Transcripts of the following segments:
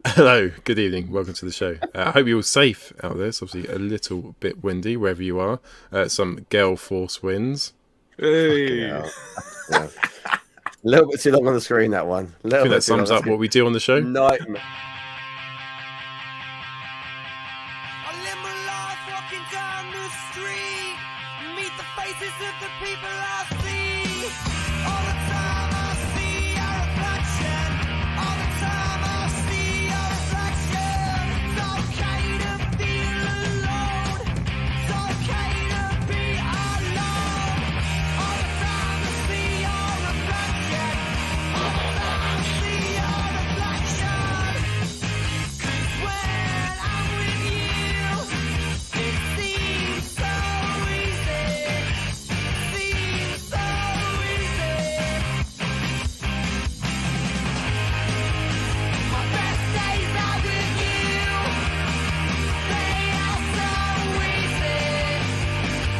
Hello, good evening. Welcome to the show. I hope you're all safe out there. It's obviously a little bit windy wherever you are. Some gale force winds. Hey. Yeah. A little bit too long on the screen, that one. I think that sums up what we do on the show. Nightmare. I live my life walking down the street, meet the faces of the people I see. All the time I see a reflection. All the time I see a reflection. It's okay to feel alone. It's okay to be alone. All the time I see a reflection. All the time I see a reflection. 'Cause when I'm with you, it seems so easy. Seems so easy. My best days are with you. They are so easy.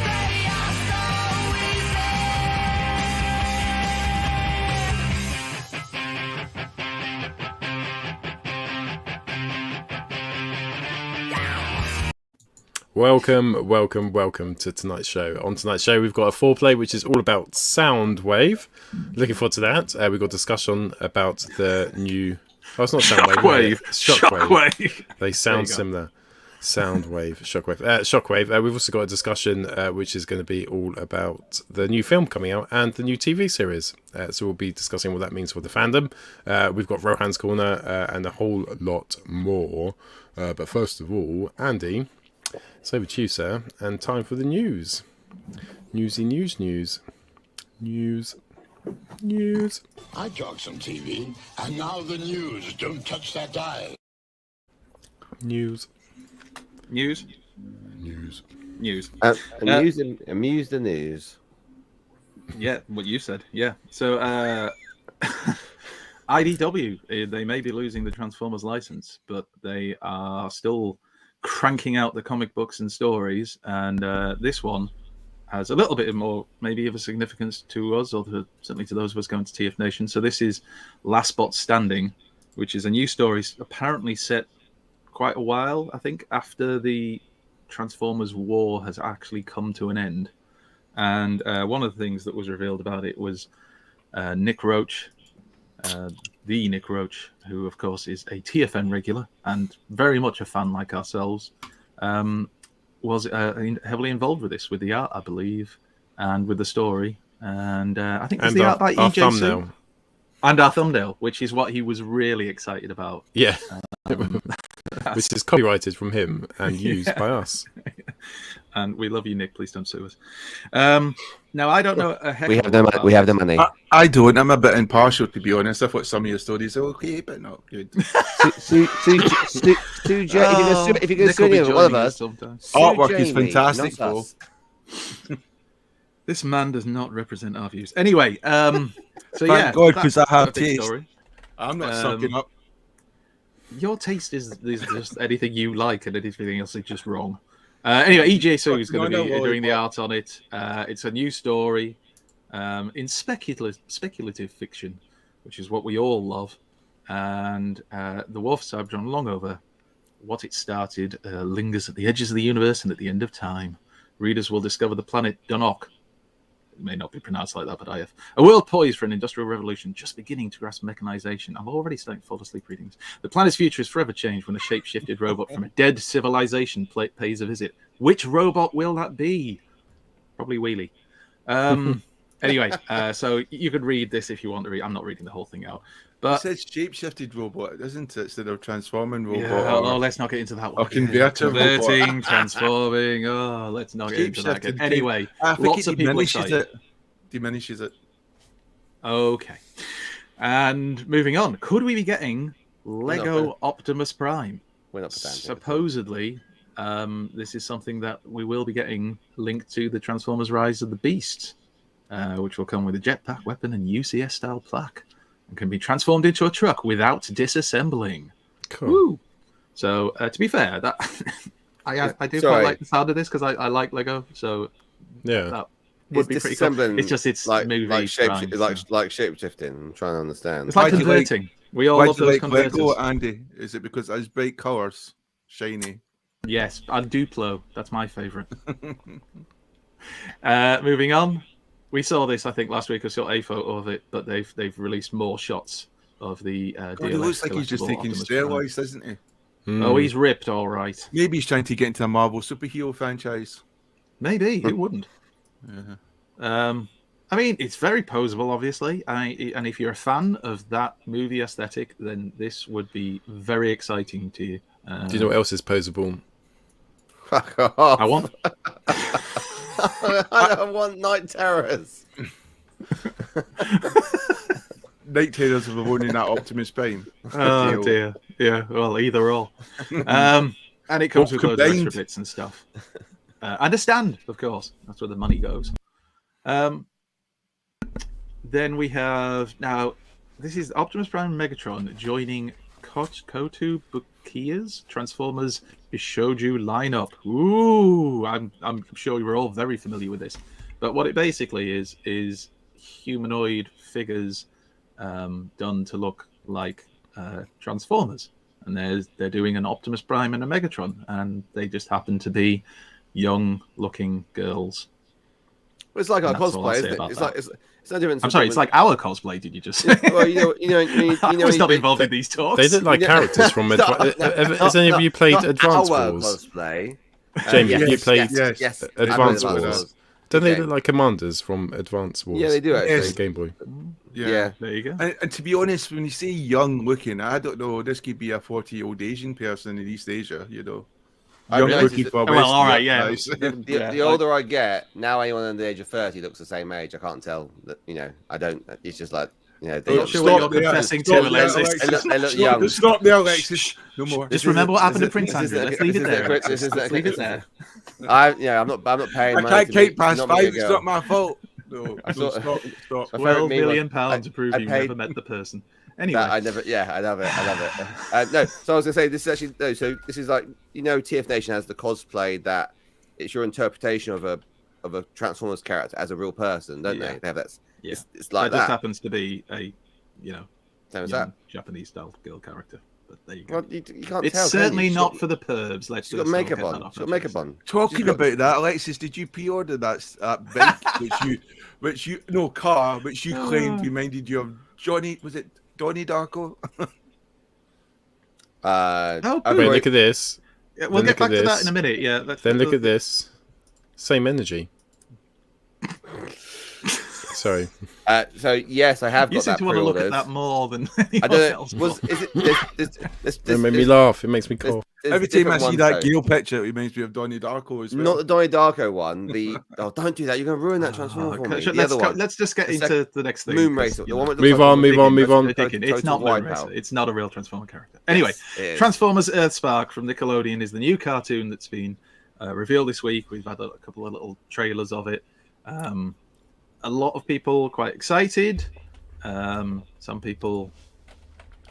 They are so easy. Welcome to tonight's show. On tonight's show, we've got a FourPlay, which is all about Soundwave. Looking forward to that. We've got discussion about the new... Oh, it's not Soundwave. Shockwave. They sound similar. Soundwave, Shockwave. Shockwave. We've also got a discussion which is going to be all about the new film coming out and the new TV series. So we'll be discussing what that means for the fandom. We've got Rohans Corner and a whole lot more. But first of all, Andy, it's over to you, sir. And time for the news. News. I talk some TV, and now the news. Don't touch that dial. News. News. Amuse the news. Yeah, what you said. Yeah. So, IDW, they may be losing the Transformers license, but they are still cranking out the comic books and stories. And this one has a little bit more, maybe, of a significance to us, or certainly to those of us going to TF Nation. So this is Last Bot Standing, which is a new story apparently set quite a while, I think, after the Transformers war has actually come to an end. And one of the things that was revealed about it was Nick Roach, the Nick Roach, who of course is a TFN regular and very much a fan like ourselves, was heavily involved with this, with the art, I believe, and with the story. And I think it's the art by EJ thumbnail. Sue. And our thumbnail, which is what he was really excited about. Yeah. Which is copyrighted from him and used by us. And we love you, Nick. Please don't sue us. Now, I don't know a heck We of have a no lot money. We have the about money. I don't. I'm a bit impartial, to be honest. I thought some of your stories are okay, but not good. Sue Jamie, if you go Nick will sue be any of one of joining us, sometimes. Sue Artwork is Jamie, fantastic, not though. us. This man does not represent our views. Anyway, so Thank yeah, God, that's 'cause I have a big taste. story. I'm not sucking up. Your taste is just anything you like, and anything else is just wrong. Anyway, EJ Sue is going to be doing the art on it. It's a new story in speculative fiction, which is what we all love. And the War for Cybertron, long over what it started, lingers at the edges of the universe and at the end of time. Readers will discover the planet Dunok. It may not be pronounced like that, but I have. A world poised for an industrial revolution, just beginning to grasp mechanization. I'm already starting to fall asleep reading this. The planet's future is forever changed when a shape-shifted robot from a dead civilization pays a visit. Which robot will that be? Probably Wheelie. Anyway, so you could read this if you want to read. I'm not reading the whole thing out. It But says shape-shifted robot, isn't it? Instead of transforming robot. yeah, oh, let's not get into that one. Or converter robot. Converting, transforming. Oh, let's not get into that again. Shape-shifted. Anyway, I think lots it of people diminishes excited. it. Diminishes it. Okay. And moving on, could we be getting Lego Optimus Prime? We're not pedantic. Supposedly, this is something that we will be getting linked to the Transformers Rise of the Beast, which will come with a jetpack, weapon, and UCS-style plaque, and can be transformed into a truck without disassembling. Cool. Woo! So, to be fair, that I do quite like the sound of this because I like Lego. So Yeah. that would be pretty cool. It's just it's like movie shape, Prime, like so. like shape shifting. I'm trying to understand. It's like Why do you like- converting. We all Why love do you those like converters. Lego, Andy? Is it because it has bright colours, shiny? Yes, and Duplo. That's my favourite. Moving on. We saw this, I think, last week. I saw a photo of it, but they've released more shots of the God, DLX he looks like he's just collectible taking Optimus Prime. steroids, doesn't he? Oh, he's ripped, all right. Maybe he's trying to get into a Marvel superhero franchise. Maybe. Who wouldn't? Yeah. I mean, it's very posable, obviously. And if you're a fan of that movie aesthetic, then this would be very exciting to you. Do you know what else is posable? Fuck off. I want... I don't want Night Terrors. Night Terrors of owning that Optimus Prime. Oh, dear. Yeah, well, either or. And it comes with loads of extra bits and stuff. And a stand, of course. That's where the money goes. Then we have... Now, this is Optimus Prime and Megatron joining Koto Bukiya's Transformers Bishoju lineup. Ooh, I'm sure you're all very familiar with this. But what it basically is humanoid figures done to look like Transformers. And they're doing an Optimus Prime and a Megatron, and they just happen to be young-looking girls. Well, it's like our And that's all I'll cosplay, say isn't it? about It's that. like it's no different. I'm sorry, it's like our cosplay. Did you just say? Well, you know, I was not involved in these talks. They look like characters from... Has any of you played Advance our Wars? cosplay. Jamie, have you Yes, played yes. Advance I played Wars? Don't they Okay. look like commanders from Advance Wars? Yeah, they do actually. Yes. Game Boy. Yeah. There you go. And to be honest, when you say young looking, I don't know, this could be a 40-year-old Asian person in East Asia, you know. I Young realise looking it's- for a well, Western all right, yeah. guys. The older I get, now anyone under the age of 30 looks the same age. I can't tell that, you know, I don't. It's just like, you know, they I'm not sure what you're confessing to, Alexis. They look young. Stop there, Alexis. No more. Just remember what happened to This Prince is- Andrew. this Let's is- leave it this is there. the- this is the- Let's leave it there. I'm not paying I money. can't to keep be- past not be a 5. It's girl. not my fault. No, I no, thought- stop. My favourite £12 meme was- million to prove I you paid- never met the person. Anyway, I never. Yeah, I love it. No, so I was gonna say this is actually no. So this is like, you know, TF Nation has the cosplay that it's your interpretation of a Transformers character as a real person, don't Yeah. they? They have that. yeah, It's like that just that. happens to be a, Same as young that. Japanese style girl character. But there you go. Well, you can't It's tell. certainly can you? not for the pervs. Let's She's got just makeup get that on. off She's our got makeup chest. on. Talking She's got- about that, Alexis, did you pre-order that bike, car, which you claimed reminded you of Johnny? Was it Donnie Darko? Oh, I've good. Wait, already- look at this. Yeah, we'll Then get look back at to that this. in a minute. Yeah. Then look at this. Same energy. Sorry. So yes, I have You got seem that to want to look at pre-ordered. that more than I anyone don't else. know. Is it? It made me laugh. It makes me cough. Every time I see that Gale picture, it reminds me of Donnie Darko as well. Not the Donnie Darko one. Don't do that. You're going to ruin that Transformer for me. The other one. Let's just get The into the next thing. Moon 'cause, Racer. you The know, one with Move on, move on, move on. It's not Moon Racer. It's not a real Transformer character. Anyway, It is. Transformers Earthspark from Nickelodeon is the new cartoon that's been revealed this week. We've had a couple of little trailers of it. A lot of people quite excited. Some people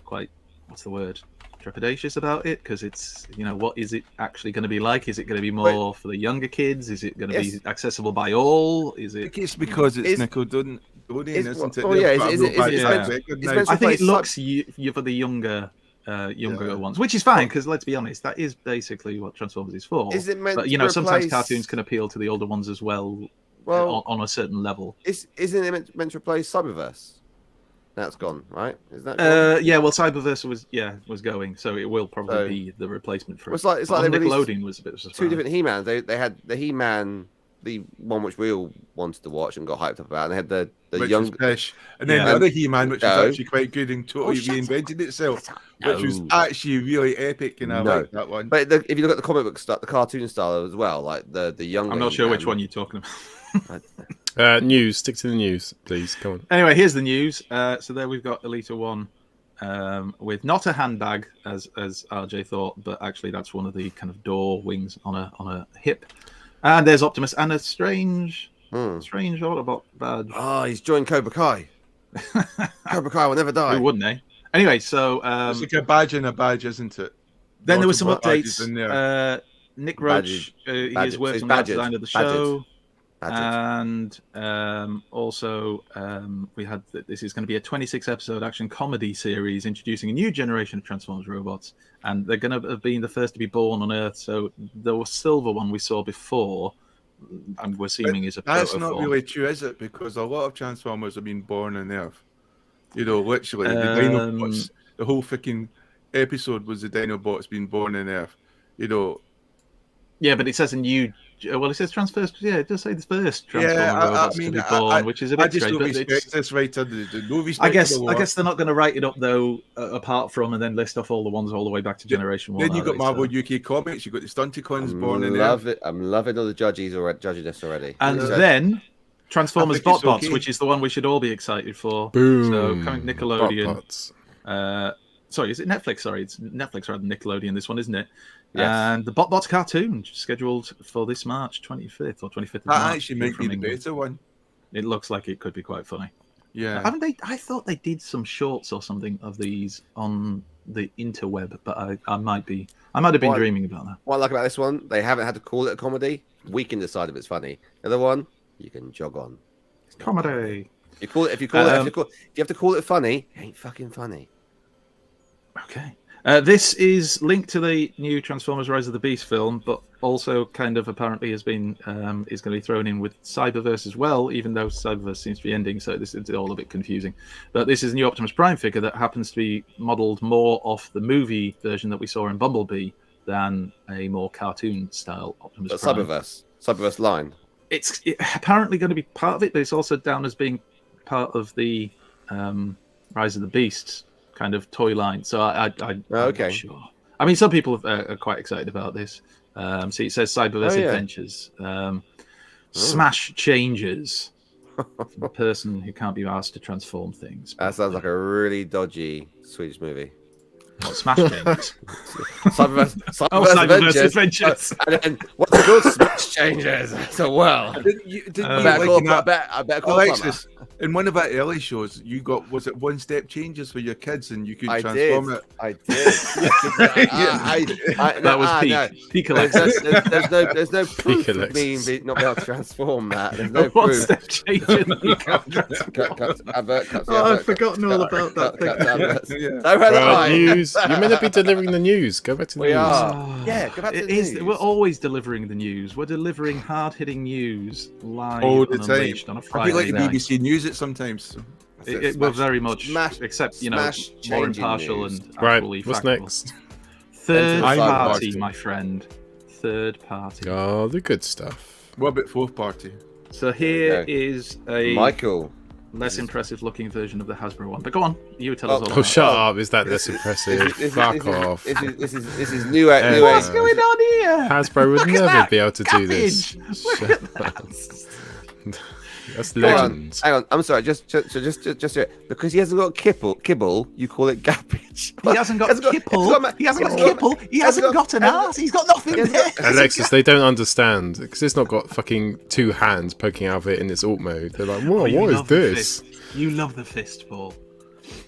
quite, what's the word, trepidatious about it, because it's, what is it actually going to be like? Is it going to be more for the younger kids? Is it going to be accessible by all? Is I it? think it's because it's Nickelodeon, isn't it? Oh, yeah, They've got a is real it bad meant- track it's record meant now. to I think it play looks you for the younger ones, which is fine, because let's be honest, that is basically what Transformers is for. Is it meant But to sometimes replace- cartoons can appeal to the older ones as well, Well, on a certain level. isn't it meant to replace Cyberverse? That's gone, right? Is that gone? Yeah, well, Cyberverse was going, so it will probably be the replacement for Well, it. it's like But they released Nickelodeon was a bit of a surprise. two different He-Mans. They had the He-Man, the one which we all wanted to watch and got hyped up about, and they had the Which young. was pish. And then Yeah. the other He-Man, which No. was actually quite good and totally shut up. reinvented itself, which was No. actually really epic, and I No. like that one. But if you look at the comic book style, the cartoon style as well, like the young. I'm not sure which one you're talking about. News. Stick to the news, please. Come on. Anyway, here's the news. So there we've got Elita 1 with not a handbag, as RJ thought, but actually that's one of the kind of door wings on a hip. And there's Optimus and a strange Autobot badge. Oh, he's joined Cobra Kai. Cobra Kai will never die. Who wouldn't, eh? Anyway, so It's like a badge and a badge, isn't it? then there were some Autobot badges updates. in there. Nick Roach, he Badges. is working It's on the badges. design of the show. And also, we had this is going to be a 26-episode action comedy series introducing a new generation of Transformers robots, and they're going to have been the first to be born on Earth. So the silver one we saw before, and we're assuming is a That's protoform. not really true, is it? Because a lot of Transformers have been born on Earth. You know, literally, the Dinobots, the whole freaking episode was the Dinobots being born on Earth. You know. Yeah, but it says a new. Well, it says transfers. Yeah, it does say the first Transformer robots to be born, which is a bit strange. I guess they're not going to write it up though, apart from and then list off all the ones all the way back to Generation 1. Then you got Marvel UK Comics. You got the Stunticons born in there. I'm loving all the judging this already. And then Transformers BotBots, which is the one we should all be excited for. Boom. So coming Nickelodeon. Sorry, is it Netflix? Sorry, it's Netflix rather than Nickelodeon. This one, isn't it? Yes. And the BotBots cartoon scheduled for this March 25th or 25th of March. That actually might be the better one. It looks like it could be quite funny. Yeah. Haven't they? I thought they did some shorts or something of these on the interweb, but I might have been dreaming about that. What I like about this one, they haven't had to call it a comedy. We can decide if it's funny. The other one, you can jog on. Comedy. If you have to call it funny, it ain't fucking funny. Okay. This is linked to the new Transformers Rise of the Beast film, but also kind of apparently is going to be thrown in with Cyberverse as well, even though Cyberverse seems to be ending, so this is all a bit confusing. But this is a new Optimus Prime figure that happens to be modelled more off the movie version that we saw in Bumblebee than a more cartoon-style Optimus Prime. Cyberverse line. It's apparently going to be part of it, but it's also down as being part of the Rise of the Beast kind of toy line. So I'm not sure. I mean, some people are quite excited about this. See, it says Cyberverse Adventures. Smash changes. The person who can't be asked to transform things. That sounds like a really dodgy Swedish movie. What, Smash changes? Cyberverse Adventures. And then, what's it called? Smash changes. So well. I better call Alexis, in one of our early shows, you got, was it one-step changes for your kids and you could transform it? I did. That was peak. Peak Alexis. There's no proof of me not being able to transform that. There's no proof. One-step changes. I've forgotten all about that. News. You're meant to be delivering the news. Go back to the news. We are. Yeah, go back to the news. We're always delivering the news. We're delivering hard-hitting news live all the time on a Friday I feel like night. the BBC News it sometimes. We're very much, except more impartial news. and right. actually What's factual. Next? Third party, my friend. Third party. Oh, the good stuff. What about fourth party? So here is a Michael. Less impressive looking version of the Hasbro one. But go on, you tell us all. Oh, shut up! Is that less impressive? Fuck off! This is new age. What's going on here? Hasbro would never be able to do this. Look at that. That's legends. Hang on, I'm sorry. Just because he hasn't got kibble, you call it gappage. He hasn't got kibble. He hasn't got kibble. He hasn't got an ass. He's got nothing there. Alexis, they don't understand because it's not got fucking two hands poking out of it in its alt mode. They're like, "What? What is this?" You love the fist ball.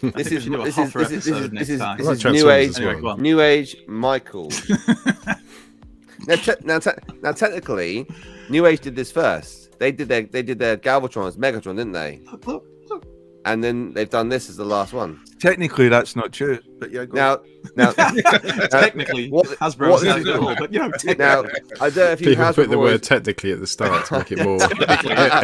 This is New Age. Anyway, New Age, Michael. now, technically, New Age did this first. They did their Galvatron as Megatron, didn't they? Look. And then they've done this as the last one. Technically, that's not true. But yeah, now, technically, Hasbro's not, but technically. Now, I don't know if you people put the word technically at the start to make it more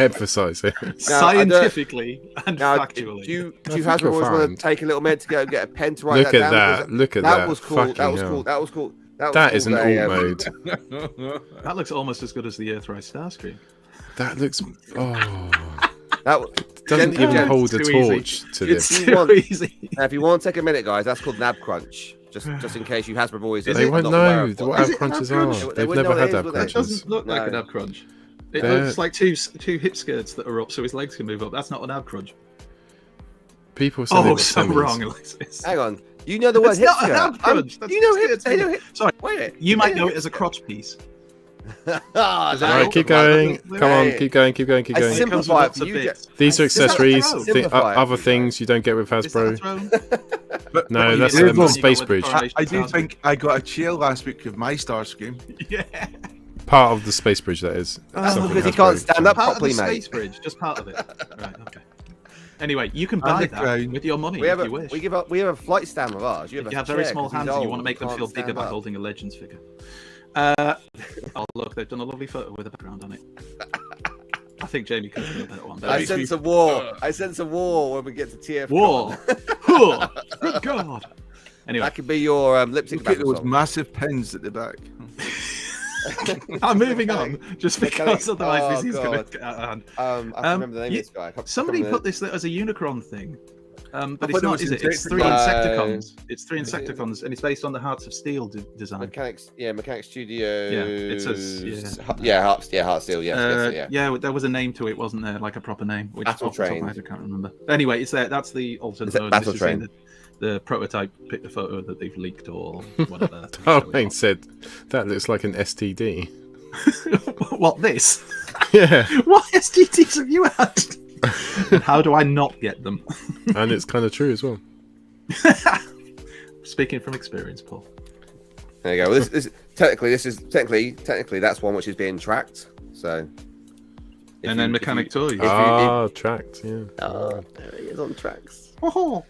emphasise it. Scientifically and factually. Do you Hasbro always want to take a little minute to go get a pen to write that down? Look at that. That was cool. That was cool. That is an alt mode. That looks almost as good as the Earthrise Starscream. That looks. That doesn't even hold a torch to this. Easy. Now, if you want to take a minute, guys, that's called Nab Crunch. Just in case you Hasbro boys. They won't know what Nab Crunches are. They've never had Nab It Crunches. doesn't look like a Nab Crunch. It looks like two hip skirts that are up, so his legs can move up. That's not a Nab Crunch. People say they were so semis. wrong, Alexis. Hang on. You know the word hip skirt. Nab Crunch. You know hip. Sorry. Wait. You might know it as a crotch piece. Right, keep going. Come on, keep going. Simplify it for you. These are accessories, other things you don't get with Hasbro. No, that's Space Bridge. I do think I got a chair last week with my Starscream. Yeah. part of the space bridge. That is. Because he can't stand up Part properly, of the mate. space bridge, just part of it. Right, okay. Anyway, you can buy that with your money if you wish. We have a flight stand with ours. You If you have very small hands and you want to make them feel bigger by holding a Legends figure. Oh, look, they've done a lovely photo with a background on it. I think Jamie could do a better one. I sense a war. I sense a war when we get to TF. War. Good God. Anyway, that could be your lipstick. Look at those massive pins at the back. I'm moving on, just because otherwise this is going to get out of hand. I can't remember the name of this guy. Somebody put this as a Unicron thing, but it's not, is it? It's 3 Insecticons. It's 3 Insecticons, and it's based on the Hearts of Steel design. Mechanics Studio. Yeah, it says Heart Steel. Yeah. Yeah, there was a name to it, wasn't there? Like a proper name, which Battle Train. I can't remember. Anyway, it's there. That's the alternate. Battle Train. The prototype picked the photo that they've leaked or whatever. Darwin said that looks like an STD. What, this? Yeah. What STDs have you had? And how do I not get them? And it's kind of true as well. Speaking from experience, Paul. There you go. Well, this is technically that's one which is being tracked. So. And then Mechanic Toys. Tracked. Yeah. Oh, there he is on tracks. Oh.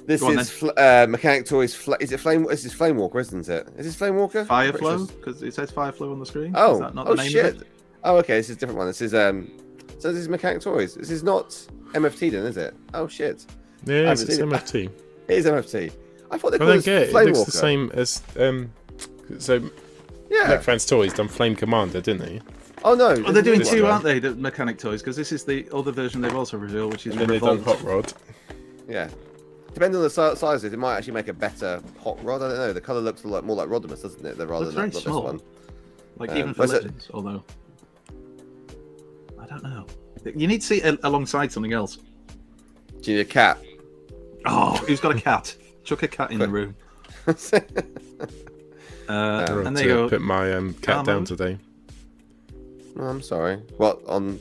This is Mechanic Toys. Is it Flame? This is Flamewalker, isn't it? Is this Flamewalker? Fireflow, because it says Fireflow on the screen. Oh, is that not the name shit! of it? Oh, okay. This is a different one. This is So this is Mechanic Toys. This is not MFT, then, is it? Oh shit! Yeah, it's MFT. It is MFT. I thought they called it Flamewalker. It looks the same as so. Yeah. Like FansToys done Flame Commander, didn't they? Oh no! Well, they're doing two, aren't they? The Mechanic Toys, because this is the other version they've also revealed, which is and then they've done Hot Rod. Yeah. Depending on the sizes, it might actually make a better Hot Rod. I don't know. The colour looks a lot more like Rodimus, doesn't it? Rather than this one. Like even for Legends, although I don't know. You need to see it alongside something else. Do you need a cat? Oh, who's got a cat? Chuck a cat in the room. And there you go. Put my cat down today. Oh, I'm sorry. What on?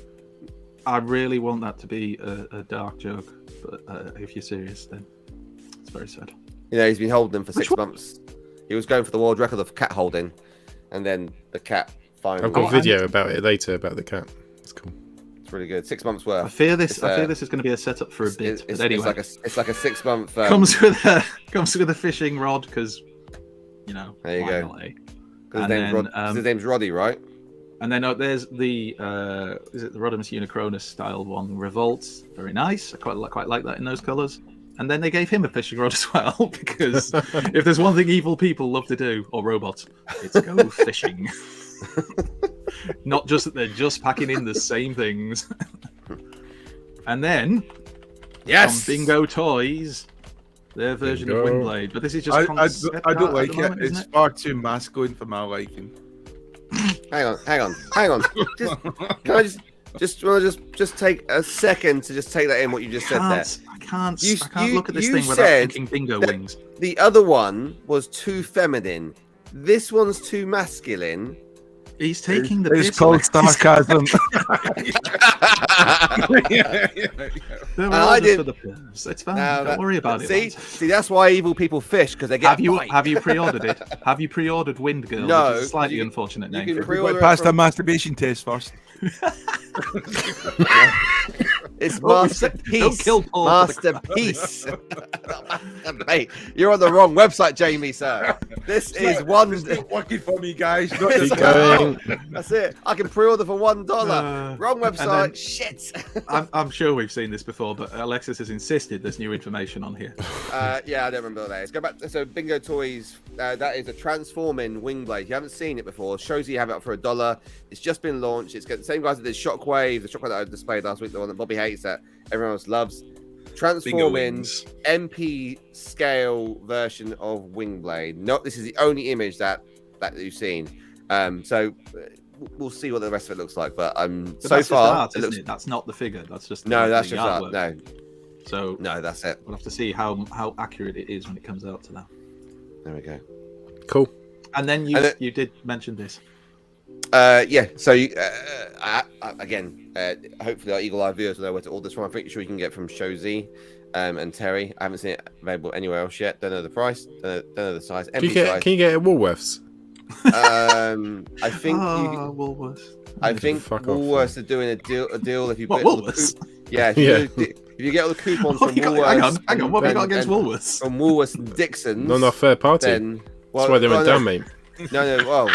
I really want that to be a dark joke, but if you're serious, then it's very sad. You know, he's been holding them for 6 months. He was going for the world record of cat holding, and then the cat finally. I've got a video about it later about the cat. It's cool. It's really good. 6 months worth. I fear this is going to be a setup for a bit. But anyway, it's like a 6 month. Comes with a fishing rod because, you know. There you go. Not, eh? His name's Roddy, right? And then there's the is it the Rodimus Unicronus style one? Revolt, very nice. I quite like that in those colours. And then they gave him a fishing rod as well, because if there's one thing evil people love to do, or robots, it's go fishing. Not just that they're just packing in the same things. And then, yes, Bingo Toys, their version of Windblade. But this is just I don't like it. It's far too masculine for my liking. Hang on. Can I just take a second to just take that in what you just said there? I can't look at this thing without thinking bingo wings. The other one was too feminine. This one's too masculine. He's taking the piss. It's called sarcasm. I did. It's fine. Don't worry about it. See, that's why evil people fish, because they get. Have you pre-ordered it? Have you pre-ordered Wind Girl? No, which is a slightly unfortunate name. You can pre-order passed a masturbation test first. It's Masterpiece. Don't kill Paul. Masterpiece. Mate, you're on the wrong website, Jamie, sir. This is one. It's not working for me, guys. That's it. I can pre-order for $1. Wrong website. Shit. I'm sure we've seen this before, but Alexis has insisted there's new information on here. Yeah, I don't remember what that is. Go back. So Bingo Toys. That is a transforming Wingblade. If you haven't seen it before, shows you have it up for $1. It's just been launched. It's got the same guys that did Shockwave, the Shockwave that I displayed last week, the one that Bobby hates, that everyone else loves. Transforming MP scale version of Wingblade. No, this is the only image that you've seen. So we'll see what the rest of it looks like. But so far, art, isn't it? That's not the figure. That's just that's just art. No. So no, that's it. We'll have to see how accurate it is when it comes out to that. There we go. Cool. And then you did mention this. Yeah. So again, hopefully our eagle-eye viewers will know where to order this from. I'm pretty sure you can get from Shozy and Terry. I haven't seen it available anywhere else yet. Don't know the price. Don't know the size. Can you get it at Woolworths? I think Woolworths. I think Fuck off, Woolworths are doing a deal if you What, get all the Woolworths? yeah, if you get all the coupons from Woolworths. Hang on. What have you got and- against and- Woolworths? From Woolworths and Dixon's. Not third party. Then That's why they went down, mate. No, well,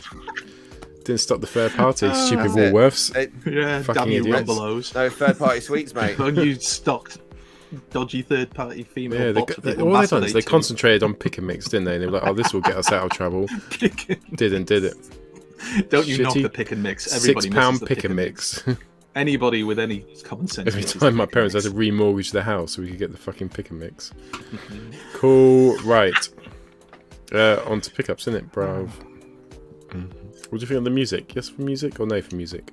Didn't stop the third party. Stupid that's it. Woolworths. Yeah, Fucking damn you, idiots. Rumbelows. no third-party sweets, mate. You stocked dodgy third-party female Yeah, bots with all they done is they masturbate concentrated on pick and mix, didn't they? And they were like, "Oh, this will get us out of trouble." to. Did it? Don't you knock Shitty the pick and mix? Everybody misses £6 the pick and mix. Anybody with any common sense. Every misses time the my pick and parents had mix. to remortgage their house so we could get the fucking pick and mix. Cool, right. On to pickups, isn't it, bro? What do you think of the music? Yes for music or no for music?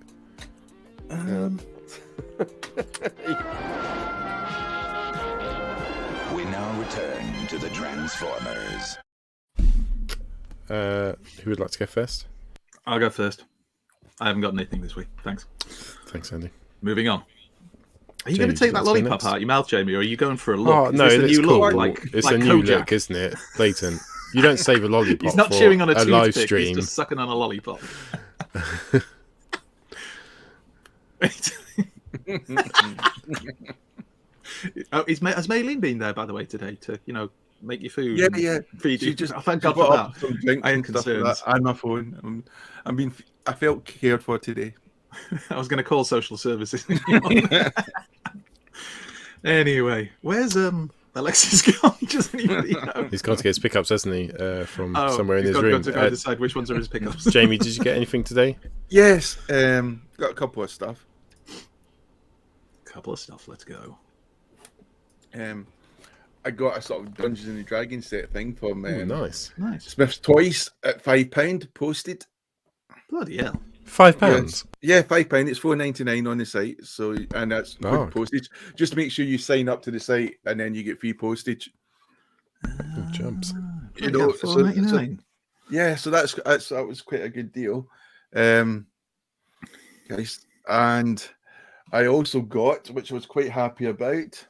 We now return to the Transformers. Who would like to go first? I'll go first. I haven't got anything this week. Thanks. Thanks, Andy. Moving on. Are you Jamie, going to take that would you like to go lollipop next? out your mouth, Jamie, or are you going for a look? Oh, Is no, this a it's new cool. look? Like, It's like a new Kojak? look, isn't it? Blatant. You don't save a lollipop He's not for chewing on a live toothpick. stream. He's just sucking on a lollipop. Has Maylene been there, by the way, today to, make your food? Yeah. Feed you? She just Thank she God for brought up that. some drinks I had and stuff like concerns. that, and my phone. I felt cared for today. I was going to call social services. Anyway, where's Alexis gone? Does anybody know? He's gone to get his pickups, hasn't he? From somewhere in he's his got room. to go decide which ones are his pickups. Jamie, did you get anything today? Yes, got a couple of stuff. Couple of stuff. Let's go. I got a sort of Dungeons and Dragons set thing from Ooh, nice. Smith's Toys at £5 posted. Bloody hell. £5? Yeah, £5. It's $4.99 on the site. So, and that's good postage. Just make sure you sign up to the site, and then you get free postage. Good jumps. You know, $4.99. Yeah, so that was quite a good deal, guys. And I also got, which I was quite happy about,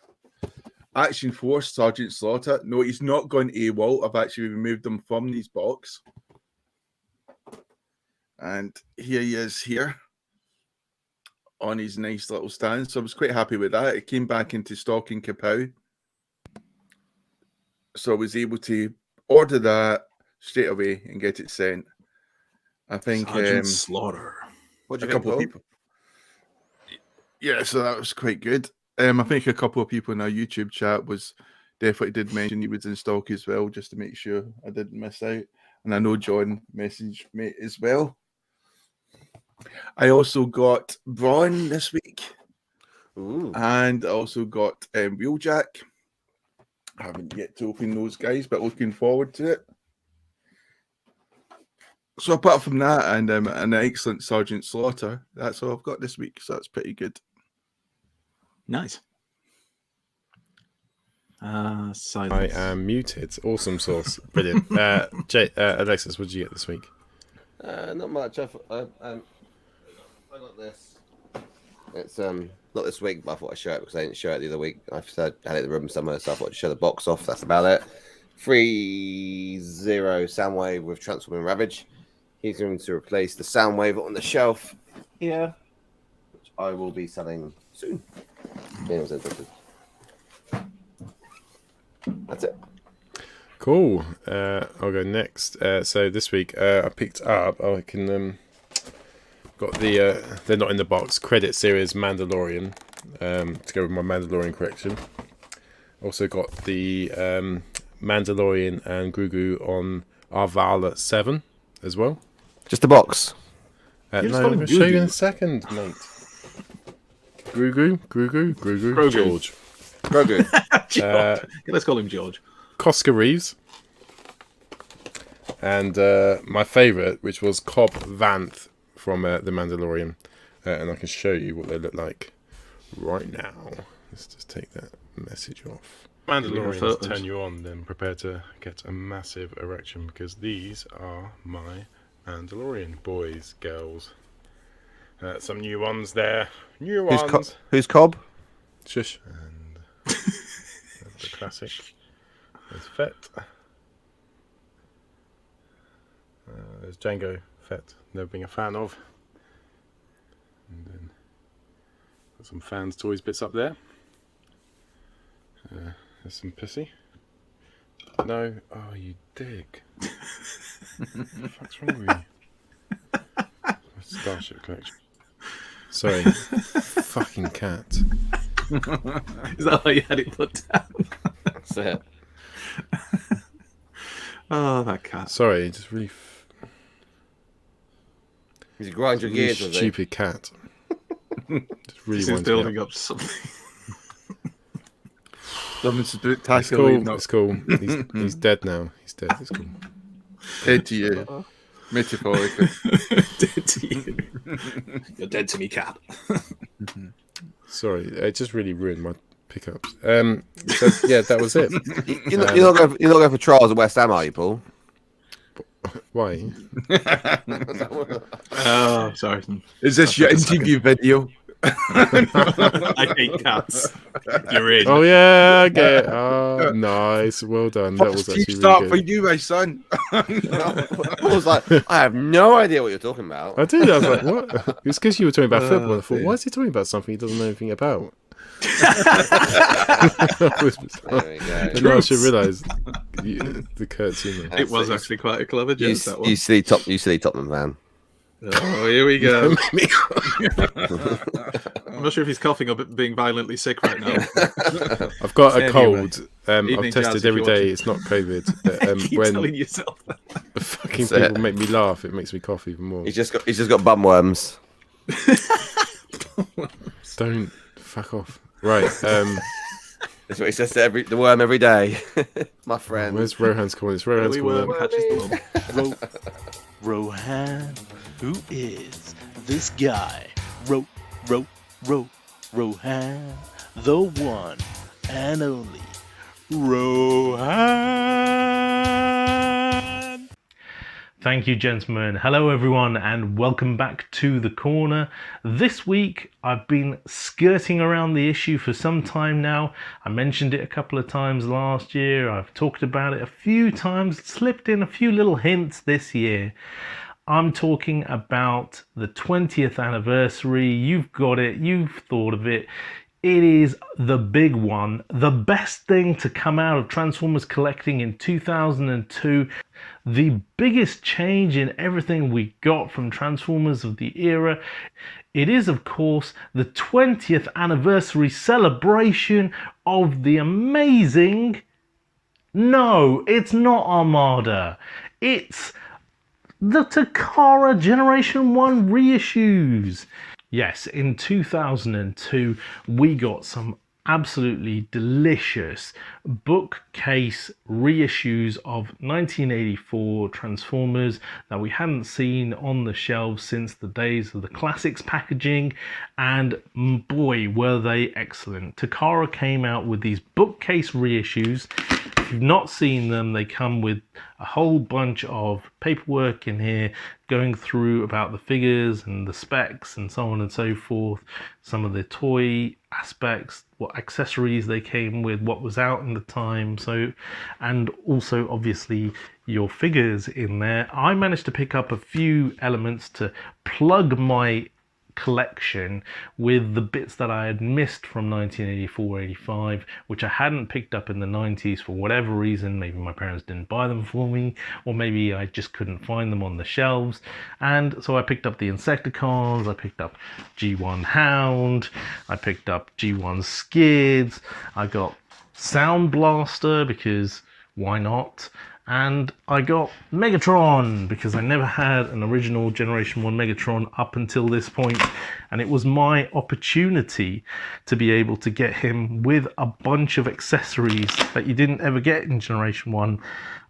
Action Force Sergeant Slaughter. No, he's not gone AWOL. I've actually removed him from these box. And here he is here on his nice little stand. So I was quite happy with that. It came back into stock in Kapow. So I was able to order that straight away and get it sent. I think Sergeant Slaughter. What do a you think, couple of Paul? people. Yeah, so that was quite good. I think a couple of people in our YouTube chat definitely did mention he was in stock as well, just to make sure I didn't miss out. And I know John messaged me as well. I also got Braun this week. Ooh. And I also got Wheeljack. I haven't yet to open those guys, but looking forward to it. So apart from that and an excellent Sergeant Slaughter, that's all I've got this week. So that's pretty good. Nice. Silence. I am muted. Awesome sauce. Brilliant. Alexis, what did you get this week? Not much. I got this. It's not this week, but I thought I'd show it because I didn't show it the other week. I had it in the room somewhere, so I thought I'd show the box off. That's about it. 3-0 Soundwave with Transforming Ravage. He's going to replace the Soundwave on the shelf here, which I will be selling soon. That's it. Cool. I'll go next. So this week I picked up. I can got the. They're not in the box. Credit series Mandalorian. To go with my Mandalorian collection. Also got the Mandalorian and Grogu on Arvala 7 as well. Just a box. No, I'm going to show you in a second, mate. Grogu, George. Grogu. George. Let's call him George. Cosca Reeves. And my favourite, which was Cobb Vanth from The Mandalorian. And I can show you what they look like right now. Let's just take that message off. Mandalorians turn you on, then prepare to get a massive erection because these are my Mandalorian boys, girls. Some new ones there. New ones. Who's Cobb? Shush. And the classic. There's Fett. There's Django Fett, never been a fan of. And then got some FansToys bits up there. There's some Pissy. No, oh you dick. What the fuck's wrong with you? Starship Collection. Sorry, fucking cat. Is that why you had it put down? That's it. Oh, that cat. Sorry, just really. He's a grind your Really gears with it. stupid cat. Just really This is winds me building up. up something. Something's It's spectacular. cool. It's cool. He's dead now. He's dead. It's cool. Dead to you. Metaphorically. Dead to you. You're dead to me, cat. Sorry, it just really ruined my pickups. So, yeah, that was it. You're not going for trials at West Ham, are you, Paul? Why? Oh, sorry. Is this your interview video? I hate cats. You're in. Oh yeah, okay. Oh, nice. Well done. That was actually start really for good. you, my son. I was like, I have no idea what you're talking about. I did. I was like, what? It's because you were talking about football. I thought, dear. why is he talking about something he doesn't know anything about? There we go. And now I should realise the Kurt humour. It was actually quite a clever joke, that one. You silly Tottenham fan. Oh, here we go. I'm not sure if he's coughing or being violently sick right now. I've got a Anyway. cold. I've Evening, tested Jazz, if every you're day. watching. It's not COVID. But, Keep when telling yourself that. fucking That's people it. make me laugh, it makes me cough even more. He's just got bum worms. Don't fuck off. Right. That's what he says to the worm every day. My friend. Where's Rohans Corner? It's Rohans Early worm Corner. catches the worm. Rohan, who is this guy? Rohan, the one and only Rohan. Thank you, gentlemen. Hello, everyone, and welcome back to the corner. This week, I've been skirting around the issue for some time now. I mentioned it a couple of times last year. I've talked about it a few times, slipped in a few little hints this year. I'm talking about the 20th anniversary. You've got it. You've thought of it. It is the big one. The best thing to come out of Transformers collecting in 2002. The biggest change in everything we got from Transformers of the era. It is, of course, the 20th anniversary celebration of the amazing... No, it's not Armada. It's the Takara Generation 1 reissues. Yes, in 2002, we got some absolutely delicious bookcase reissues of 1984 Transformers that we hadn't seen on the shelves since the days of the classics packaging, and boy were they excellent. Takara came out with these bookcase reissues. If you've not seen them, they come with a whole bunch of paperwork in here going through about the figures and the specs and so on and so forth, some of the toy aspects, what accessories they came with, what was out in the time, so, and also obviously your figures in there. I managed to pick up a few elements to plug my collection with the bits that I had missed from 1984-85, which I hadn't picked up in the 90s for whatever reason. Maybe my parents didn't buy them for me, or maybe I just couldn't find them on the shelves. And so I picked up the Insecticons, I picked up G1 Hound, I picked up G1 Skids, I got Sound Blaster because why not? And I got Megatron because I never had an original Generation 1 Megatron up until this point, and it was my opportunity to be able to get him with a bunch of accessories that you didn't ever get in Generation 1.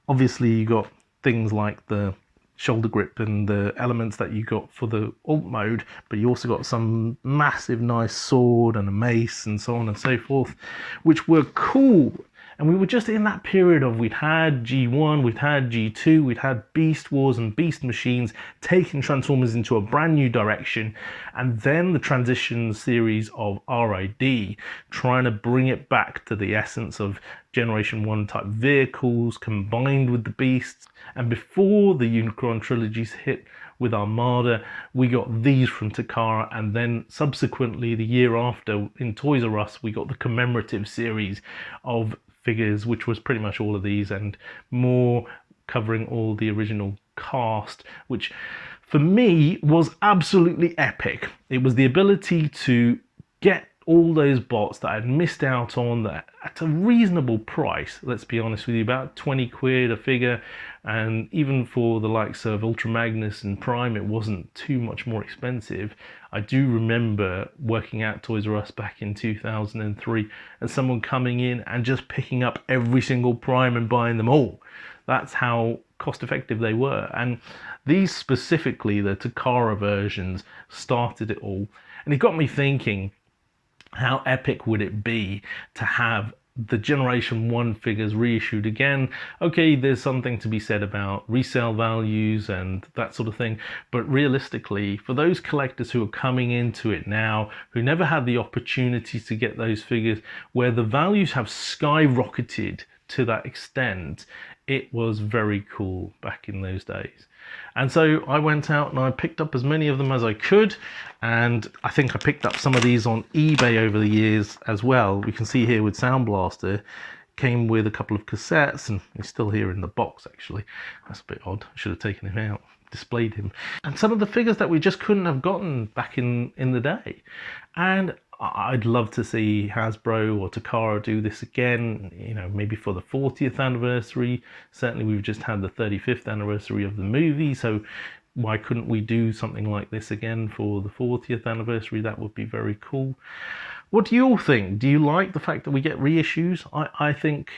Obviously you got things like the shoulder grip and the elements that you got for the alt mode, but you also got some massive nice sword and a mace and so on and so forth, which were cool And we were just in that period of we'd had G1, we'd had G2, we'd had Beast Wars and Beast Machines taking Transformers into a brand new direction, and then the transition series of RID trying to bring it back to the essence of Generation 1 type vehicles combined with the Beasts. And before the Unicron trilogies hit with Armada, we got these from Takara, and then subsequently the year after in Toys R Us we got the commemorative series of figures, which was pretty much all of these and more, covering all the original cast, which for me was absolutely epic. It was the ability to get all those bots that I'd missed out on that at a reasonable price. Let's be honest with you, about 20 quid a figure, and even for the likes of Ultra Magnus and Prime it wasn't too much more expensive. I do remember working at Toys R Us back in 2003 and someone coming in and just picking up every single Prime and buying them all. That's how cost effective they were, and these specifically, the Takara versions, started it all. And it got me thinking, how epic would it be to have the Generation 1 figures reissued again? Okay, there's something to be said about resale values and that sort of thing, but realistically, for those collectors who are coming into it now, who never had the opportunity to get those figures, where the values have skyrocketed to that extent, it was very cool back in those days. And so I went out and I picked up as many of them as I could, and I think I picked up some of these on eBay over the years as well. We can see here with Sound Blaster, came with a couple of cassettes, and he's still here in the box actually. That's a bit odd, I should have taken him out, displayed him. And some of the figures that we just couldn't have gotten back in the day. And I'd love to see Hasbro or Takara do this again, you know, maybe for the 40th anniversary. Certainly we've just had the 35th anniversary of the movie, so why couldn't we do something like this again for the 40th anniversary? That would be very cool. What do you all think? Do you like the fact that we get reissues? I think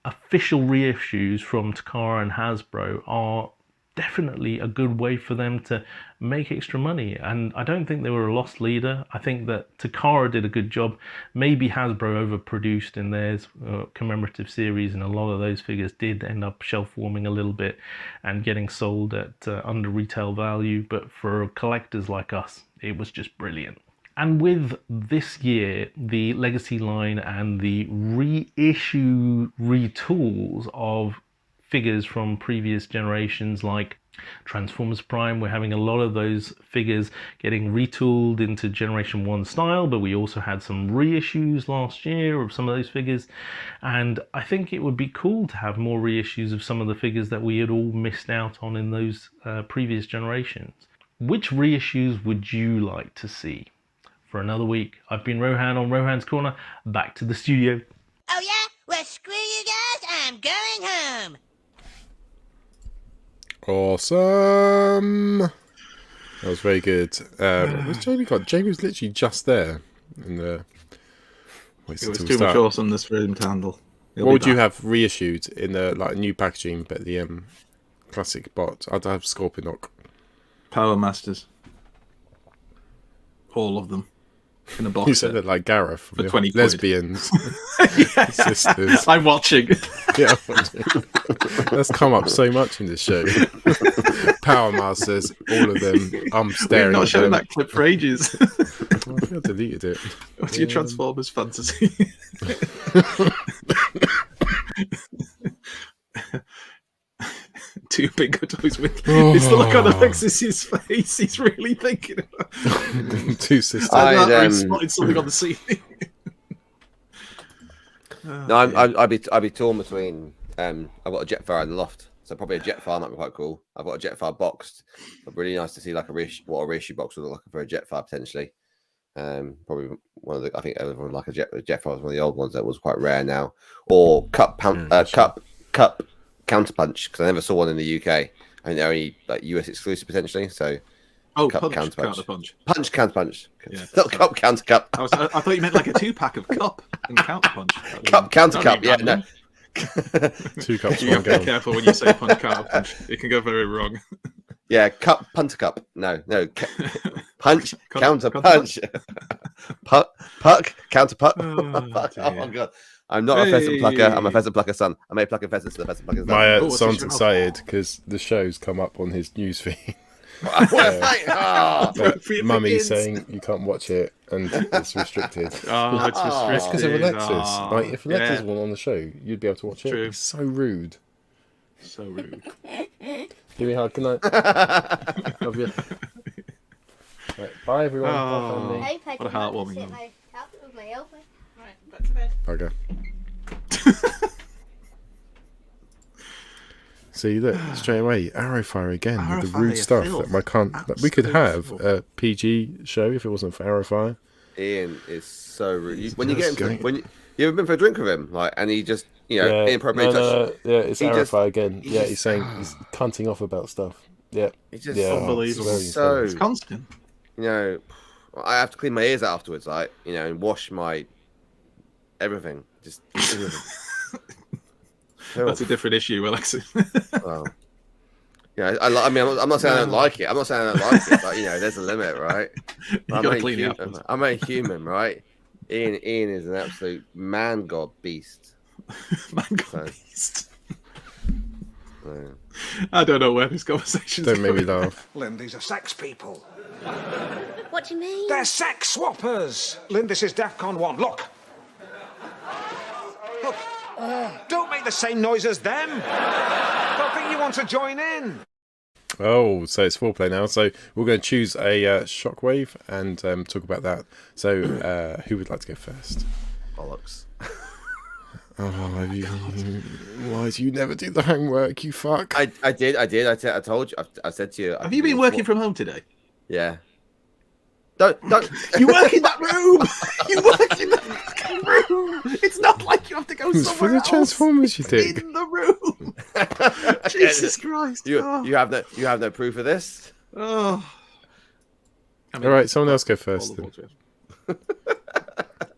official reissues from Takara and Hasbro are definitely a good way for them to make extra money, and I don't think they were a lost leader. I think that Takara did a good job. Maybe Hasbro overproduced in theirs commemorative series, and a lot of those figures did end up shelf warming a little bit and getting sold at under retail value, but for collectors like us it was just brilliant. And with this year, the Legacy line and the reissue retools of figures from previous generations like Transformers Prime, we're having a lot of those figures getting retooled into Generation 1 style, but we also had some reissues last year of some of those figures, and I think it would be cool to have more reissues of some of the figures that we had all missed out on in those previous generations. Which reissues would you like to see? For another week, I've been Rohan on Rohan's Corner. Back to the studio. Oh yeah? Well, screw you guys, I'm going home. Awesome. That was very good. What's Jamie got? Jamie was literally just there. In the... It was too much awesomeness for him to handle. What would you have reissued in the like new packaging, but the classic bot? I'd have Scorponok. Power Masters. All of them. In a box. You said that like Gareth for 20 lesbians. Sisters. I'm watching. Yeah, I'm watching. That's come up so much in this show. Power Masters, all of them. I'm staring. We've not shown that clip for ages. I think I deleted it. What's your Transformers fantasy? Two Bingo Toys with it's the look on Alexis's face. He's really thinking about two sisters. I'd spotted something on the ceiling. No, I'd be torn between. I've got a Jetfire in the loft, so probably a Jetfire might be quite cool. I've got a Jetfire boxed. But really nice to see like a reissue box would look like for a Jetfire potentially. Probably one of the. I think everyone like a Jetfire was one of the old ones that was quite rare now. Or Cup Counterpunch, because I never saw one in the UK. I think they're only like US exclusive potentially. So Cup Counterpunch. Punch Counterpunch. Yeah. Not Cup Countercup. I thought you meant like a 2-pack of Cup and Counterpunch. Cup Countercup. Yeah, no. 2 cups. You have to be careful when you say Punch Counterpunch. It can go very wrong. Yeah, Cup Punter Cup. No. Punch Counter Punch. Puck Counter Puck. Oh my god. I'm not a pheasant plucker. I'm a pheasant plucker son. I may pluck a pheasant to the pheasant plucker's son. My son's excited because the show's come up on his newsfeed. Mummy's saying you can't watch it and it's restricted. Oh, it's restricted. It's because of Alexis. Like, if Alexis was on the show, you'd be able to watch it. True. It's so rude. So rude. Give me a hug. Good night. Love you. Right, bye, everyone. Bye, family. What a heartwarming one. Right, back to bed. Okay. See, look, straight away, arrow fire again with the rude stuff that we could have a PG show if it wasn't for arrow fire. Ian is so rude. When you get him, you ever been for a drink with him, like, and he just, inappropriately touch. Yeah, it's arrow fire again. Yeah, he's saying he's cunting off about stuff. Yeah, it's just unbelievable. It's constant. I have to clean my ears afterwards, like, and wash my everything. Just. That's a different issue, Alexis. Well, I mean, I'm not saying I don't like it. I'm not saying I don't like it, but there's a limit, right? I'm a human, right? Ian is an absolute man god beast. Beast. I don't know where this conversation's Don't make me laugh. Lynn, these are sex people. What do you mean? They're sex swappers. Lynn, this is DEFCON 1. Look. Look. Don't make the same noise as them. Don't think you want to join in. Oh, so it's FourPlay now. So we're going to choose a Shockwave and talk about that. So who would like to go first? Bollocks. Why do you never do the homework, you fuck? I did. I told you. I said to you. Have you been working from home today? Yeah. Don't. You work in that room. You work in that fucking room. It's not like you have to go somewhere for the else. Transformers, you think? In the room. Jesus Christ. You have no proof of this. Oh. All right, someone else go first. Then.